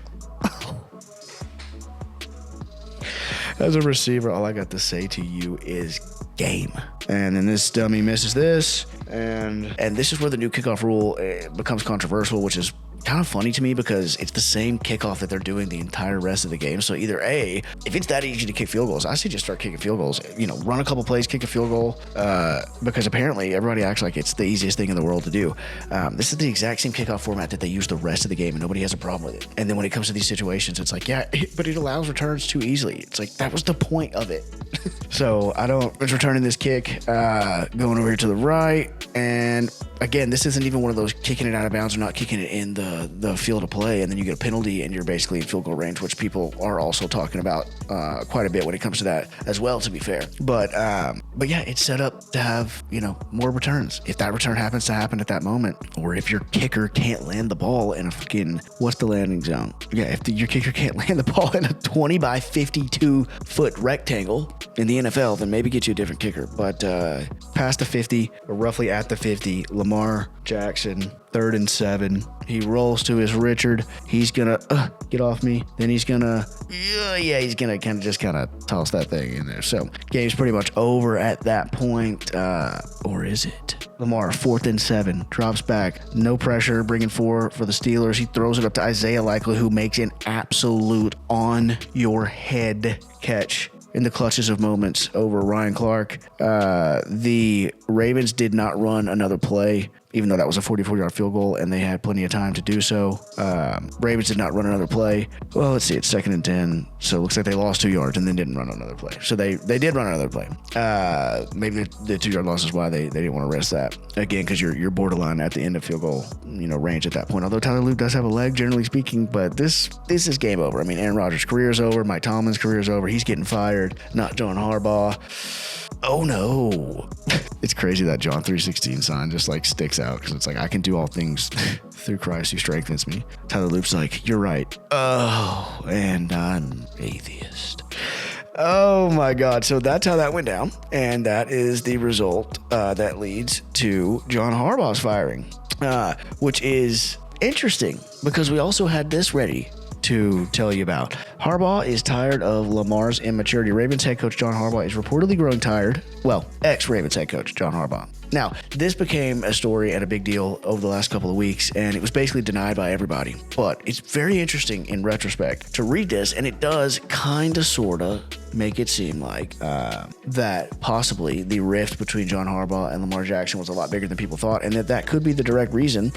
all I got to say to you is game. And then this dummy misses this, and this is where the new kickoff rule becomes controversial, which is kind of funny to me because it's the same kickoff that they're doing the entire rest of the game. So either A, if it's that easy to kick field goals, I say just start kicking field goals. Run a couple plays, kick a field goal, because apparently everybody acts like it's the easiest thing in the world to do. This is the exact same kickoff format that they use the rest of the game, and nobody has a problem with it. And then when it comes to these situations, it's like, but it allows returns too easily. It's like, that was the point of it. So it's returning this kick, going over here to the right, and again, this isn't even one of those kicking it out of bounds or not kicking it in the field of play, and then you get a penalty and you're basically in field goal range, which people are also talking about quite a bit when it comes to that as well, to be fair. But yeah, it's set up to have more returns. If that return happens to happen at that moment, or if your kicker can't land the ball in a fucking, what's the landing zone? Yeah, if your kicker can't land the ball in a 20 by 52 foot rectangle in the NFL, then maybe get you a different kicker. But past the 50, or roughly at the 50, Lamar Jackson, 3rd and 7. He rolls to his Richard. He's gonna get off me. Then he's gonna kind of toss that thing in there. So game's pretty much over at that point, or is it? Lamar, 4th and 7, drops back, no pressure, bringing 4 for the Steelers. He throws it up to Isaiah Likely, who makes an absolute on your head catch in the clutches of moments over Ryan Clark. The Ravens did not run another play, even though that was a 44-yard field goal and they had plenty of time to do so. Ravens did not run another play. Well, let's see, it's 2nd and 10, so it looks like they lost 2 yards and then didn't run another play. So they did run another play. Maybe the 2-yard loss is why they didn't want to risk that. Again, because you're borderline at the end of field goal range at that point. Although Tyler Luke does have a leg, generally speaking, but this is game over. I mean, Aaron Rodgers' career is over. Mike Tomlin's career is over. He's getting fired, not John Harbaugh. Oh no. It's crazy that John 3:16 sign just like sticks out, because it's like, I can do all things through Christ who strengthens me. Tyler Luke's like, you're right. Oh, and I'm atheist. Oh my God. So that's how that went down. And that is the result that leads to John Harbaugh's firing, which is interesting because we also had this ready to tell you about. Harbaugh is tired of Lamar's immaturity. Ravens head coach John Harbaugh is reportedly growing tired. Well, ex-Ravens head coach John Harbaugh. Now, this became a story and a big deal over the last couple of weeks, and it was basically denied by everybody. But it's very interesting in retrospect to read this, and it does kind of, sort of make it seem like that possibly the rift between John Harbaugh and Lamar Jackson was a lot bigger than people thought, and that could be the direct reason,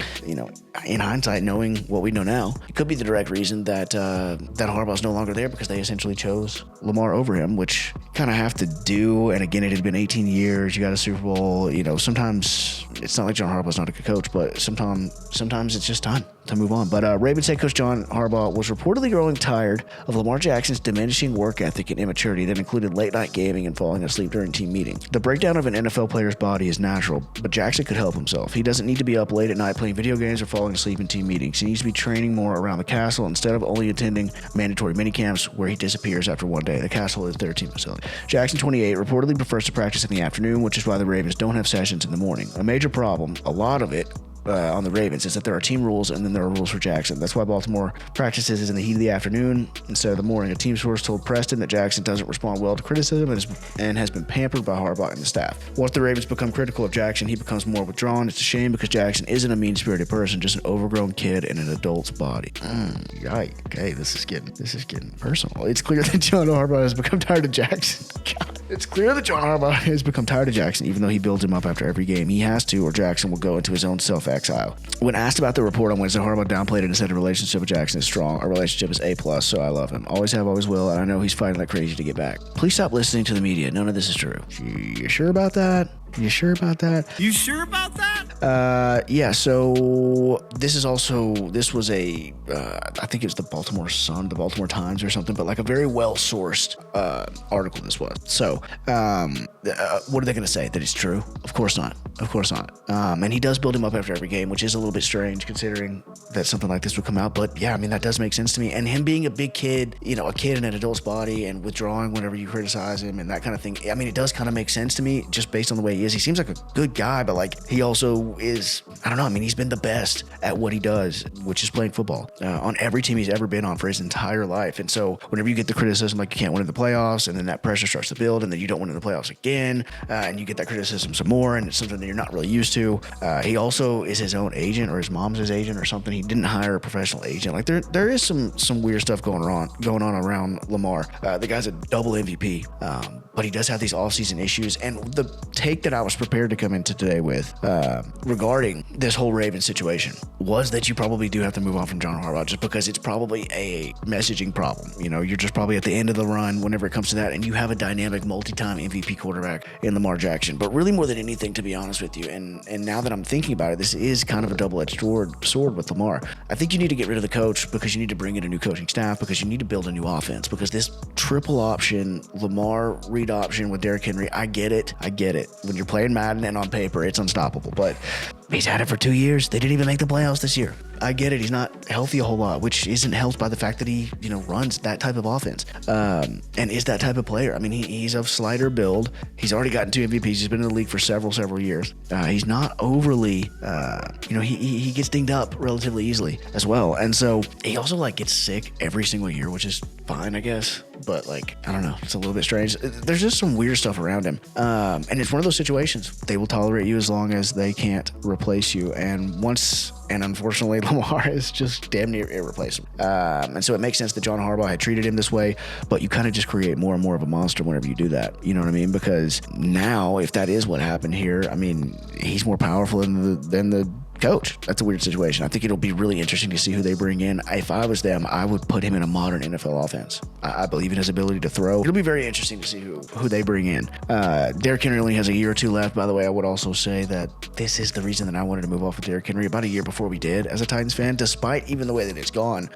in hindsight, knowing what we know now, it could be the direct reason that Harbaugh's no longer there, because they essentially chose Lamar over him, which kind of have to do. And again, it had been 18 years. You got a Super Bowl. Sometimes it's not like John Harbaugh's not a good coach, but sometimes it's just time to move on. But Ravens head coach John Harbaugh was reportedly growing tired of Lamar Jackson's diminishing work ethic and immaturity that included late night gaming and falling asleep during team meetings. The breakdown of an NFL player's body is natural, but Jackson could help himself. He doesn't need to be up late at night playing video games or falling asleep in team meetings. He needs to be training more around the castle instead of only attending mandatory minicamps where he disappears after one day. The castle is their team facility. Jackson, 28, reportedly prefers to practice in the afternoon, which is why the Ravens don't have sessions in the morning. A major problem, a lot of it, on the Ravens, is that there are team rules and then there are rules for Jackson. That's why Baltimore practices in the heat of the afternoon instead of the morning. A team source told Preston that Jackson doesn't respond well to criticism and has been pampered by Harbaugh and the staff. Once the Ravens become critical of Jackson, he becomes more withdrawn. It's a shame because Jackson isn't a mean-spirited person, just an overgrown kid in an adult's body. Yikes. Okay, this is getting personal. It's clear that John Harbaugh has become tired of Jackson. God. It's clear that John Harbaugh has become tired of Jackson, even though he builds him up after every game. He has to, or Jackson will go into his own self-exile. When asked about the report on Wednesday, Harbaugh downplayed it and said a relationship with Jackson is strong. Our relationship is A+, so I love him. Always have, always will, and I know he's fighting like crazy to get back. Please stop listening to the media. None of this is true. You sure about that? You sure about that? Yeah, so this was I think it was the Baltimore Sun, the Baltimore Times or something, but like a very well-sourced article this was. So what are they going to say? That it's true? Of course not. And he does build him up after every game, which is a little bit strange considering that something like this would come out. But yeah, I mean, that does make sense to me. And him being a big kid, a kid in an adult's body and withdrawing whenever you criticize him and that kind of thing. I mean, it does kind of make sense to me just based on the way he is. He seems like a good guy, but like he also is, I don't know. I mean, he's been the best at what he does, which is playing football on every team he's ever been on for his entire life. And so whenever you get the criticism, like you can't win in the playoffs, and then that pressure starts to build, and then you don't win in the playoffs again, and you get that criticism some more, and it's something that you're not really used to. He also is his own agent, or his mom's his agent or something. He didn't hire a professional agent. Like there is some weird stuff going on around Lamar. The guy's a double MVP, but he does have these offseason issues. And the take that I was prepared to come into today with regarding this whole Ravens situation was that you probably do have to move on from John Harbaugh, just because it's probably a messaging problem. You're just probably at the end of the run whenever it comes to that, and you have a dynamic multi-time MVP quarterback in Lamar Jackson. But really, more than anything, to be honest with you, and now that I'm thinking about it, this is kind of a double-edged sword with Lamar. I think you need to get rid of the coach because you need to bring in a new coaching staff, because you need to build a new offense, because this triple option, Lamar read option with Derrick Henry, I get it. When you're playing Madden and on paper, it's unstoppable, but he's had it for 2 years. They didn't even make the playoffs this year. I get it. He's not healthy a whole lot, which isn't helped by the fact that he, runs that type of offense and is that type of player. I mean, he's of slighter build. He's already gotten 2 MVPs. He's been in the league for several years. He's not overly, he gets dinged up relatively easily as well. And so he also gets sick every single year, which is fine, I guess. But I don't know. It's a little bit strange. There's just some weird stuff around him. And it's one of those situations. They will tolerate you as long as they can't replace you. And unfortunately, Lamar is just damn near irreplaceable. And so it makes sense that John Harbaugh had treated him this way, but you kind of just create more and more of a monster whenever you do that. You know what I mean? Because now, if that is what happened here, I mean, he's more powerful than the coach. That's a weird situation. I think it'll be really interesting to see who they bring in. If I was them, I would put him in a modern NFL offense. I believe in his ability to throw. It'll be very interesting to see who they bring in. Derrick Henry only has a year or two left. By the way, I would also say that this is the reason that I wanted to move off with Derrick Henry about a year before we did as a Titans fan. Despite even the way that it's gone,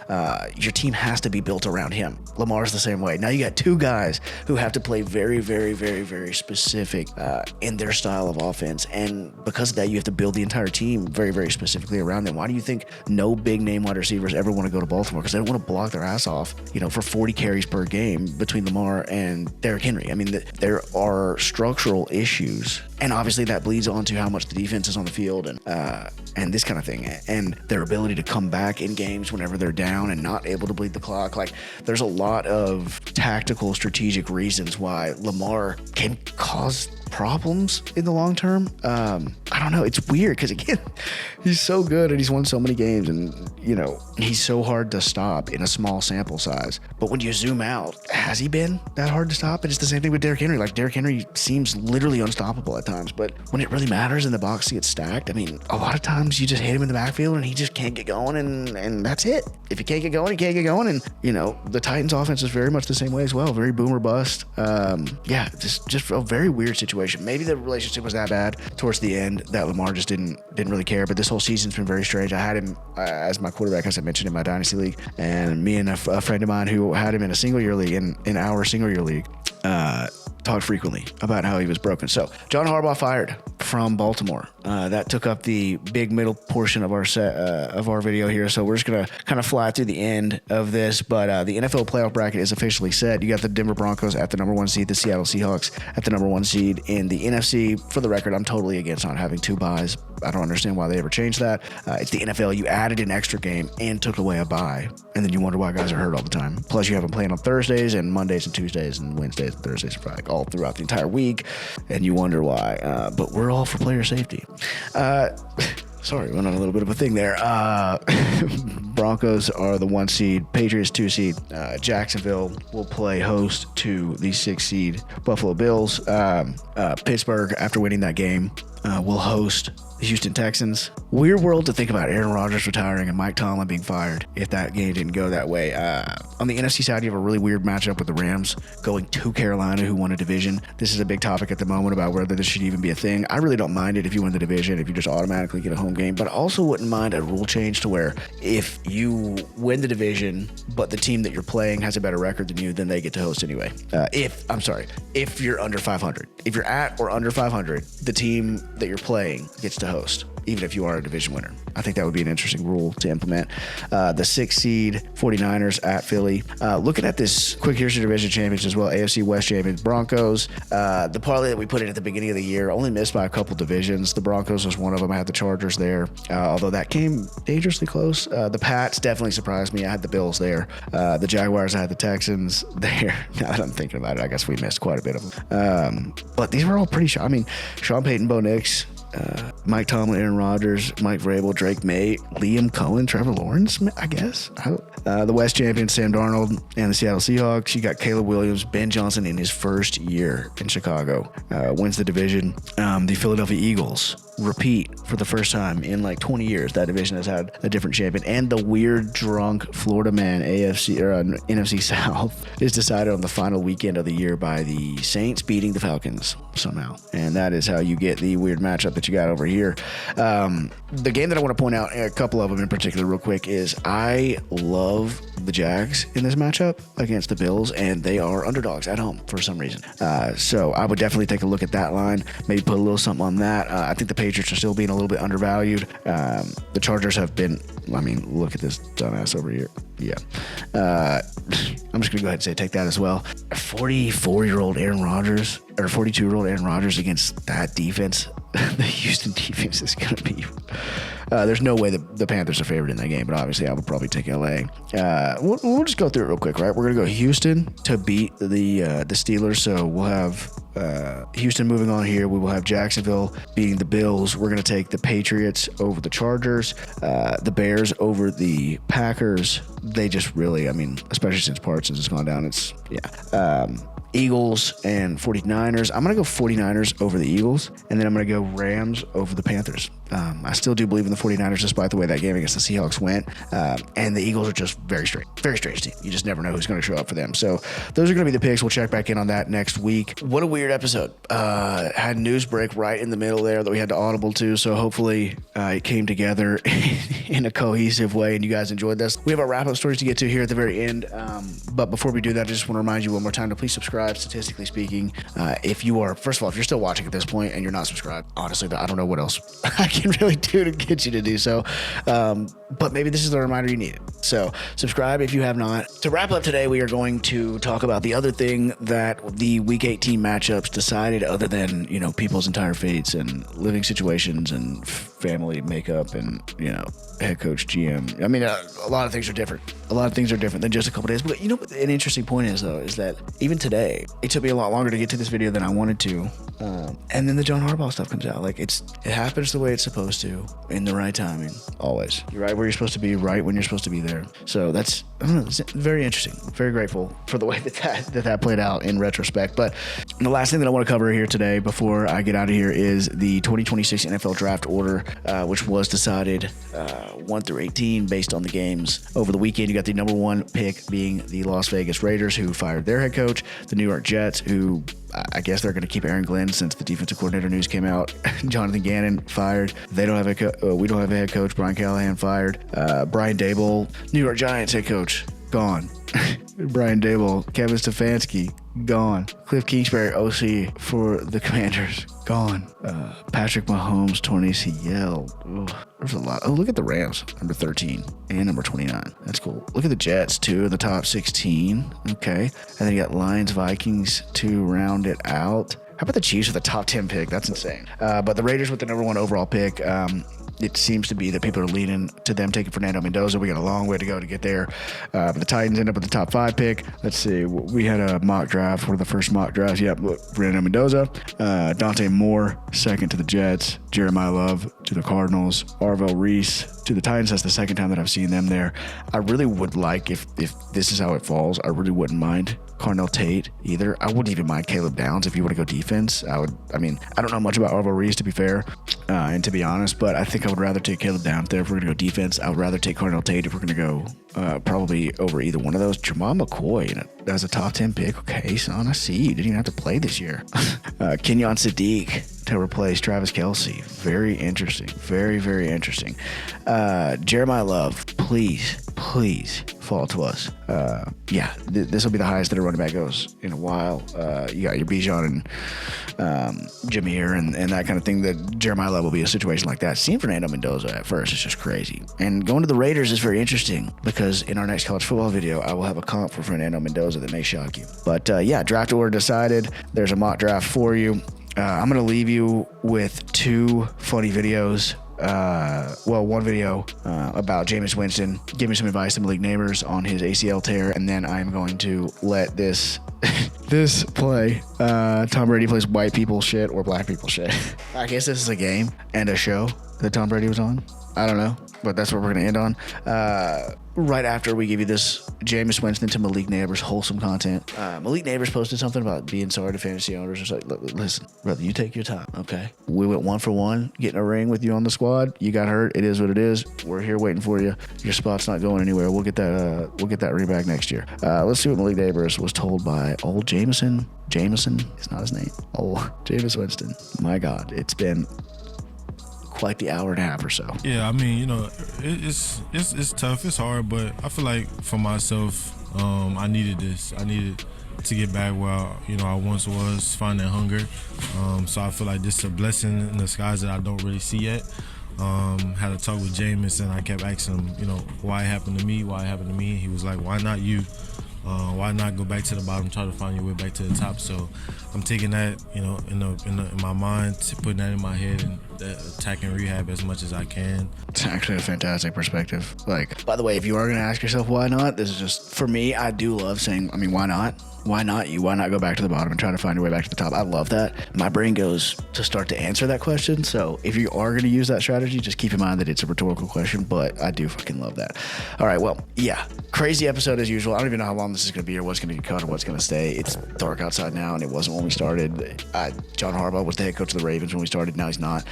your team has to be built around him. Lamar's the same way. Now you got 2 guys who have to play very, very, very, very specific in their style of offense. And because of that, you have to build the entire team very, very specifically around them. Why do you think no big name wide receivers ever want to go to Baltimore? Because they don't want to block their ass off, for 40 carries per game between Lamar and Derrick Henry. I mean, there are structural issues And obviously that bleeds onto how much the defense is on the field and this kind of thing, and their ability to come back in games whenever they're down and not able to bleed the clock. Like, there's a lot of tactical, strategic reasons why Lamar can cause problems in the long term. I don't know. It's weird because, again, he's so good and he's won so many games, and, you know, he's so hard to stop in a small sample size. But when you zoom out, has he been that hard to stop? And it's the same thing with Derrick Henry. Like, Derrick Henry seems literally unstoppable at times, but when it really matters and the box gets stacked, I mean, a lot of times you just hit him in the backfield and he just can't get going, and that's it. If he can't get going, he can't get going. And, you know, the Titans offense is very much the same way as well. Very boomer bust. Yeah, just a very weird situation. Maybe the relationship was that bad towards the end that Lamar just didn't really care. But this whole season's been very strange. I had him as my quarterback, as I mentioned, in my dynasty league, and me and a friend of mine who had him in a single year league, in our single year league, talked frequently about how he was broken. So John Harbaugh fired from Baltimore. That took up the big middle portion of our set of our video here. So we're just gonna kind of fly through the end of this. But the NFL playoff bracket is officially set. You got the Denver Broncos at the number 1 seed, the Seattle Seahawks at the number 1 seed. In the NFC, for the record, I'm totally against not having 2 byes. I don't understand why they ever changed that. It's the NFL. You added an extra game and took away a bye, and then you wonder why guys are hurt all the time. Plus, you have them playing on Thursdays and Mondays and Tuesdays and Wednesdays and Thursdays, like all throughout the entire week, and you wonder why. But we're all for player safety. Sorry, went on a little bit of a thing there. Broncos are the 1 seed, Patriots 2 seed. Jacksonville will play host to the 6 seed Buffalo Bills. Pittsburgh, after winning that game, will host the Houston Texans. Weird world to think about Aaron Rodgers retiring and Mike Tomlin being fired if that game didn't go that way. On the NFC side, you have a really weird matchup with the Rams going to Carolina, who won a division. This is a big topic at the moment about whether this should even be a thing. I really don't mind it if you win the division, if you just automatically get a home game, but I also wouldn't mind a rule change to where if you win the division, but the team that you're playing has a better record than you, then they get to host anyway. If you're under 500. If you're at or under 500, the team that you're playing gets to host, even if you are a division winner. I think that would be an interesting rule to implement. The 6 seed 49ers at Philly. Looking at this quick, here's your division champions as well. AFC West champions Broncos. The parlay that we put in at the beginning of the year only missed by a couple divisions. The Broncos was one of them. I had the Chargers there, although that came dangerously close. The Pats definitely surprised me. I had the Bills there. The Jaguars, I had the Texans there. Now that I'm thinking about it, I guess we missed quite a bit of them. But these were all pretty I mean, Sean Payton, Bo Nix, Mike Tomlin, Aaron Rodgers, Mike Vrabel, Drake May, Liam Cohen, Trevor Lawrence, I guess. The West champions, Sam Darnold and the Seattle Seahawks. You got Caleb Williams, Ben Johnson in his first year in Chicago, wins the division. The Philadelphia Eagles repeat for the first time in like 20 years. That division has had a different champion, and the weird drunk Florida man NFC South is decided on the final weekend of the year by the Saints beating the Falcons somehow, and that is how you get the weird matchup that you got over here. The game that I want to point out, a couple of them in particular real quick, is I love the Jags in this matchup against the Bills, and they are underdogs at home for some reason. So I would definitely take a look at that line, maybe put a little something on that. I think the Patriots are still being a little bit undervalued. The Chargers have been, I mean, look at this dumbass over here. Yeah. I'm just going to go ahead and say take that as well. 44-year-old Aaron Rodgers, or 42-year-old Aaron Rodgers against that defense. The Houston defense is going to be... there's no way the Panthers are favored in that game, but obviously I would probably take LA. We'll just go through it real quick, right? We're going to go Houston to beat the Steelers, so we'll have Houston moving on here. We will have Jacksonville beating the Bills. We're going to take the Patriots over the Chargers, the Bears over the Packers. They just really, I mean, especially since Parsons has gone down, it's, yeah. Eagles and 49ers. I'm going to go 49ers over the Eagles, and then I'm going to go Rams over the Panthers. I still do believe in the 49ers despite the way that game against the Seahawks went. And the Eagles are just very strange team. You just never know who's going to show up for them. So those are going to be the picks. We'll check back in on that next week. What a weird episode. Had news break right in the middle there that we had to audible to. So hopefully it came together in a cohesive way and you guys enjoyed this. We have our wrap-up stories to get to here at the very end. But before we do that, I just want to remind you one more time to please subscribe. Statistically speaking, if you are, first of all, if you're still watching at this point and you're not subscribed, honestly, I don't know what else I can can really do to get you to do so. But maybe this is the reminder you needed. So subscribe if you have not. To wrap up today, we are going to talk about the other thing that the Week 18 matchups decided, other than, you know, people's entire fates and living situations and family makeup and, you know, head coach, GM. I mean, a lot of things are different. A lot of things are different than just a couple days. But you know what an interesting point is, though, is that even today, it took me a lot longer to get to this video than I wanted to. And then the John Harbaugh stuff comes out. Like, it happens the way it's supposed to, in the right timing, always. You're right where you're supposed to be, right when you're supposed to be there. So that's, I don't know, it's very interesting. Very grateful for the way that played out in retrospect. But the last thing that I want to cover here today before I get out of here is the 2026 NFL draft order, which was decided 1 through 18 based on the games over the weekend. You got the number 1 pick being the Las Vegas Raiders, who fired their head coach, the New York Jets, who I guess they're going to keep Aaron Glenn since the defensive coordinator news came out. Jonathan Gannon fired. They don't have we don't have a head coach. Brian Callahan fired. Brian Daboll, New York Giants head coach, gone. Brian Daboll, Kevin Stefanski, gone. Cliff Kingsbury, OC for the Commanders, gone. Patrick Mahomes, torn ACL. There's a lot. Oh, look at the Rams, number 13 and number 29. That's cool. Look at the Jets, 2 in the top 16. Okay. And then you got Lions, Vikings to round it out. How about the Chiefs with the top 10 pick? That's insane. But the Raiders with the number 1 overall pick. It seems to be that people are leaning to them taking Fernando Mendoza. We got a long way to go to get there. But the Titans end up with the top 5 pick. Let's see. We had a mock draft, one of the first mock drafts. Yep, Fernando Mendoza. Dante Moore, second to the Jets. Jeremiah Love to the Cardinals. Arvo Reese to the Titans. That's the second time that I've seen them there. I really would like, if this is how it falls, I really wouldn't mind Carnell Tate either. I wouldn't even mind Caleb Downs if you want to go defense. I don't know much about Arvo Reese, to be fair, and to be honest, but I think I would rather take Caleb Downs there if we're going to go defense. I would rather take Carnell Tate if we're going to go probably over either one of those. Jamal McCoy as a top 10 pick. Okay, son, I see you. Didn't even have to play this year. Kenyon Sadiq to replace Travis Kelce. Very interesting. Very, very interesting. Jeremiah Love, please fall to us. This will be the highest that a running back goes in a while. You got your Bijan and Jameer and that kind of thing. That Jeremiah Love will be a situation like that. Seeing Fernando Mendoza at first is just crazy. And going to the Raiders is very interesting because in our next college football video, I will have a comp for Fernando Mendoza that may shock you. But draft order decided. There's a mock draft for you. I'm going to leave you with 2 funny videos. One video about Jameis Winston giving some advice to Malik Neighbors on his ACL tear, and then I'm going to let this play. Tom Brady plays white people shit or black people shit. I guess this is a game and a show that Tom Brady was on. I don't know, but that's what we're going to end on. Right after we give you this Jameis Winston to Malik Neighbors wholesome content. Malik Neighbors posted something about being sorry to fantasy owners. It's like, listen, brother, you take your time, okay? We went 1 for 1, getting a ring with you on the squad. You got hurt. It is what it is. We're here waiting for you. Your spot's not going anywhere. We'll get that ring back next year. Let's see what Malik Neighbors was told by old Jameson. Jameson is not his name. Oh, Jameis Winston. My God, it's been quite the hour and a half or so. Yeah, I mean, you know, it's tough, it's hard, but I feel like for myself, I needed this. I needed to get back where, you know, I once was, find that hunger. So I feel like this is a blessing in disguise that I don't really see yet. Had a talk with Jameis, and I kept asking him, you know, why it happened to me? He was like, why not you? Why not go back to the bottom, try to find your way back to the top? So I'm taking that, you know, in my mind, putting that in my head, and attacking rehab as much as I can. It's actually a fantastic perspective. Like, by the way, if you are going to ask yourself why not, this is just, for me, I do love saying, I mean, why not? Why not you? Why not go back to the bottom and try to find your way back to the top? I love that. My brain goes to start to answer that question. So if you are going to use that strategy, just keep in mind that it's a rhetorical question, but I do fucking love that. All right, well, yeah, crazy episode as usual. I don't even know how long this is going to be or what's going to get cut or what's going to stay. It's dark outside now, and it wasn't when we started. John Harbaugh was the head coach of the Ravens when we started. Now he's not.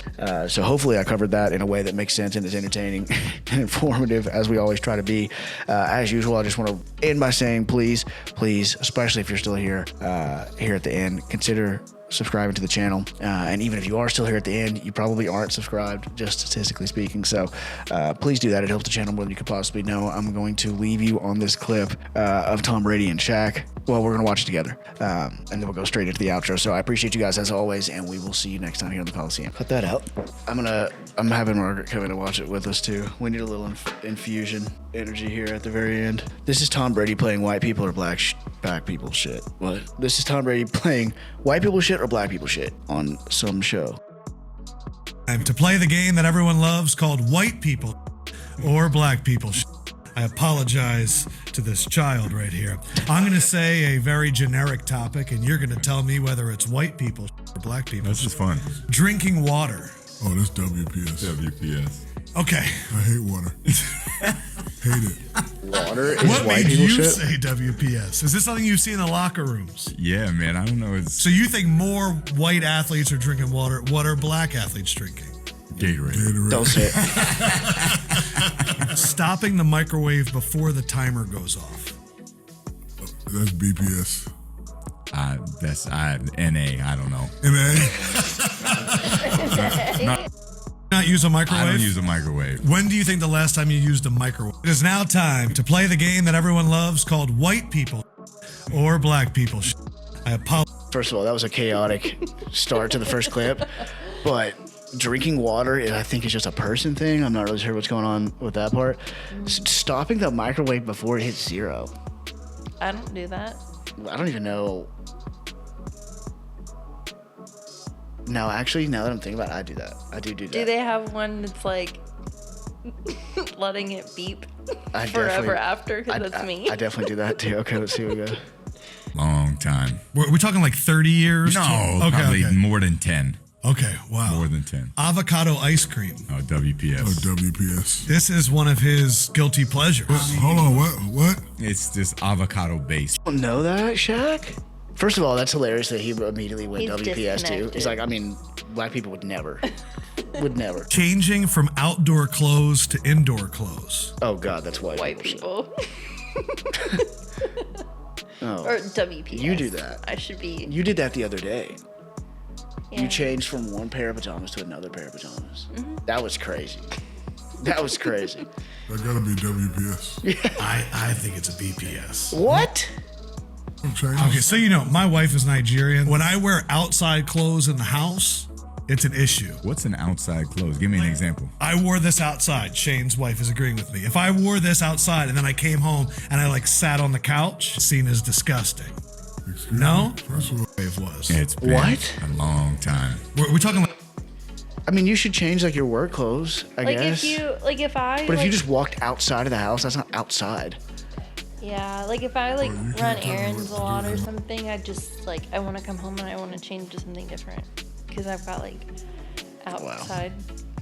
So hopefully I covered that in a way that makes sense and is entertaining and informative, as we always try to be. As usual, I just want to end by saying, please, especially if you're still here at the end, consider subscribing to the channel. And even if you are still here at the end, you probably aren't subscribed, just statistically speaking. So please do that. It helps the channel more than you could possibly know. I'm going to leave you on this clip of Tom Brady and Shaq. Well, we're going to watch it together. And then we'll go straight into the outro. So I appreciate you guys as always, and we will see you next time here in the Coliseum. Cut that out. I'm having Margaret come in and watch it with us too. We need a little infusion energy here at the very end. This is Tom Brady playing white people or black people shit. What? This is Tom Brady playing white people shit or black people shit on some show. Time to play the game that everyone loves called white people or black people shit. I apologize to this child right here. I'm going to say a very generic topic, and you're going to tell me whether it's white people or black people. That's just fun. Drinking water. Oh, that's WPS. WPS. Okay. I hate water. Hate it. Water is what white made people you shit? say WPS? Is this something you see in the locker rooms? Yeah, man. I don't know. So you think more white athletes are drinking water? What are black athletes drinking? Gatorade. Don't say it. Stopping the microwave before the timer goes off. That's BPS. That's NA. I don't know. NA? Not use a microwave? I don't use a microwave. When do you think the last time you used a microwave? It is now time to play the game that everyone loves called white people or black people shit. I apologize. First of all, that was a chaotic start to the first clip, but drinking water, I think, is just a person thing. I'm not really sure what's going on with that part. Stopping the microwave before it hits 0. I don't do that. I don't even know. No, actually, now that I'm thinking about it, I do that. I do that. Do they have one that's like letting it beep I forever definitely- after? Because that's me. I definitely do that too. Okay, let's see what we got. Long time. We're talking like 30 years? No, Okay, probably okay. more than 10. Okay, wow. More than 10. Avocado ice cream. Oh, WPS. Oh, WPS. This is one of his guilty pleasures. Hold on, what? It's just avocado based. Don't know that, Shaq? First of all, that's hilarious that he immediately went He's WPS too. disconnected. He's like, I mean, black people would never. Would never. Changing from outdoor clothes to indoor clothes. Oh, God, that's white, White people. people. Oh. Or WPS. You do that. I should be. You did that the other day. Yeah. You changed from one pair of pajamas to another pair of pajamas. That was crazy. That was crazy. That gotta be WPS. I think it's a BPS. What? Okay, so you know, my wife is Nigerian. When I wear outside clothes in the house, it's an issue. What's an outside clothes? Give me an example. I wore this outside. Shane's wife is agreeing with me. If I wore this outside and then I came home and I like sat on the couch, seen as disgusting. No? First of all, It was. It's been What? a long time. We're talking like I mean, you should change like your work clothes, I Like guess. if I But if like, you just walked outside of the house, that's not outside. yeah, like if I like you run can't tell me errands a what to lot do. or something, I just like I want to come home and I want to change to something different because I've got like outside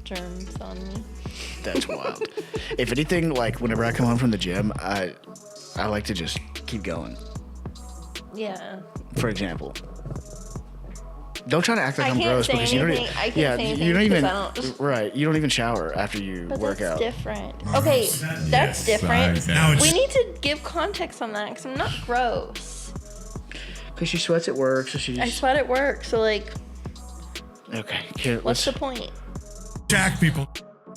germs on me. That's wild. If anything, like whenever I come home from the gym, I like to just keep going. Yeah. For example. Don't try to act like I I'm can't gross say because you don't. anything. I can't Yeah, say anything you don't even. 'cause I don't- Right, you don't even shower after you But work that's out. different. Okay, that's different. Now it's- We need to give context on that because I'm not gross. Because she sweats at work, so she I just. sweat at work, so like, Okay, here, what's let's. the point? Shaq people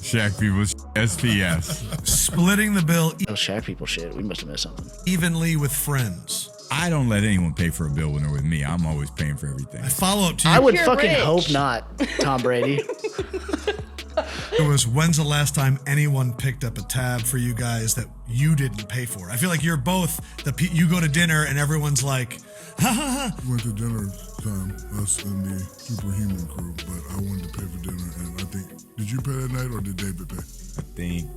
Shaq people's SPS. splitting the bill Oh, Shaq people shit. We must have missed something. evenly with friends. I don't let anyone pay for a bill when they're with me. I'm always paying for everything. A follow up to you I would You're fucking rich. hope not, Tom Brady. was when's the last time anyone picked up a tab for you guys that you didn't pay for? I feel like you're both you go to dinner and everyone's like, ha ha ha. went to dinner time, us and the superhuman crew, but I wanted to pay for dinner, and I think, did you pay that night or did David pay? I think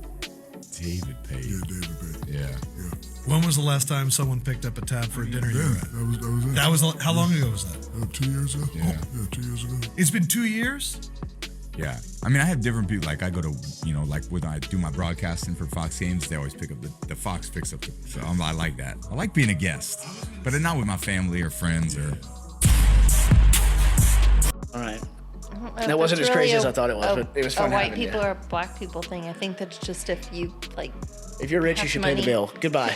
David paid. Yeah, David paid. Yeah. Yeah. When was the last time someone picked up a tab for a dinner you Yeah, were at? that was it. How long ago was that? 2 years ago? Yeah. Yeah, 2 years ago. It's been 2 years? Yeah. I mean, I have different people. Like, I go to, like when I do my broadcasting for Fox Games, they always pick up the Fox picks up. So I like that. I like being a guest, but not with my family or friends or. All right. I don't know That if wasn't it's as crazy really as I thought it was, but it was fun A white having you. people or black people thing. I think that's just if you like. If you're rich, you have should pay the money. bill. Goodbye.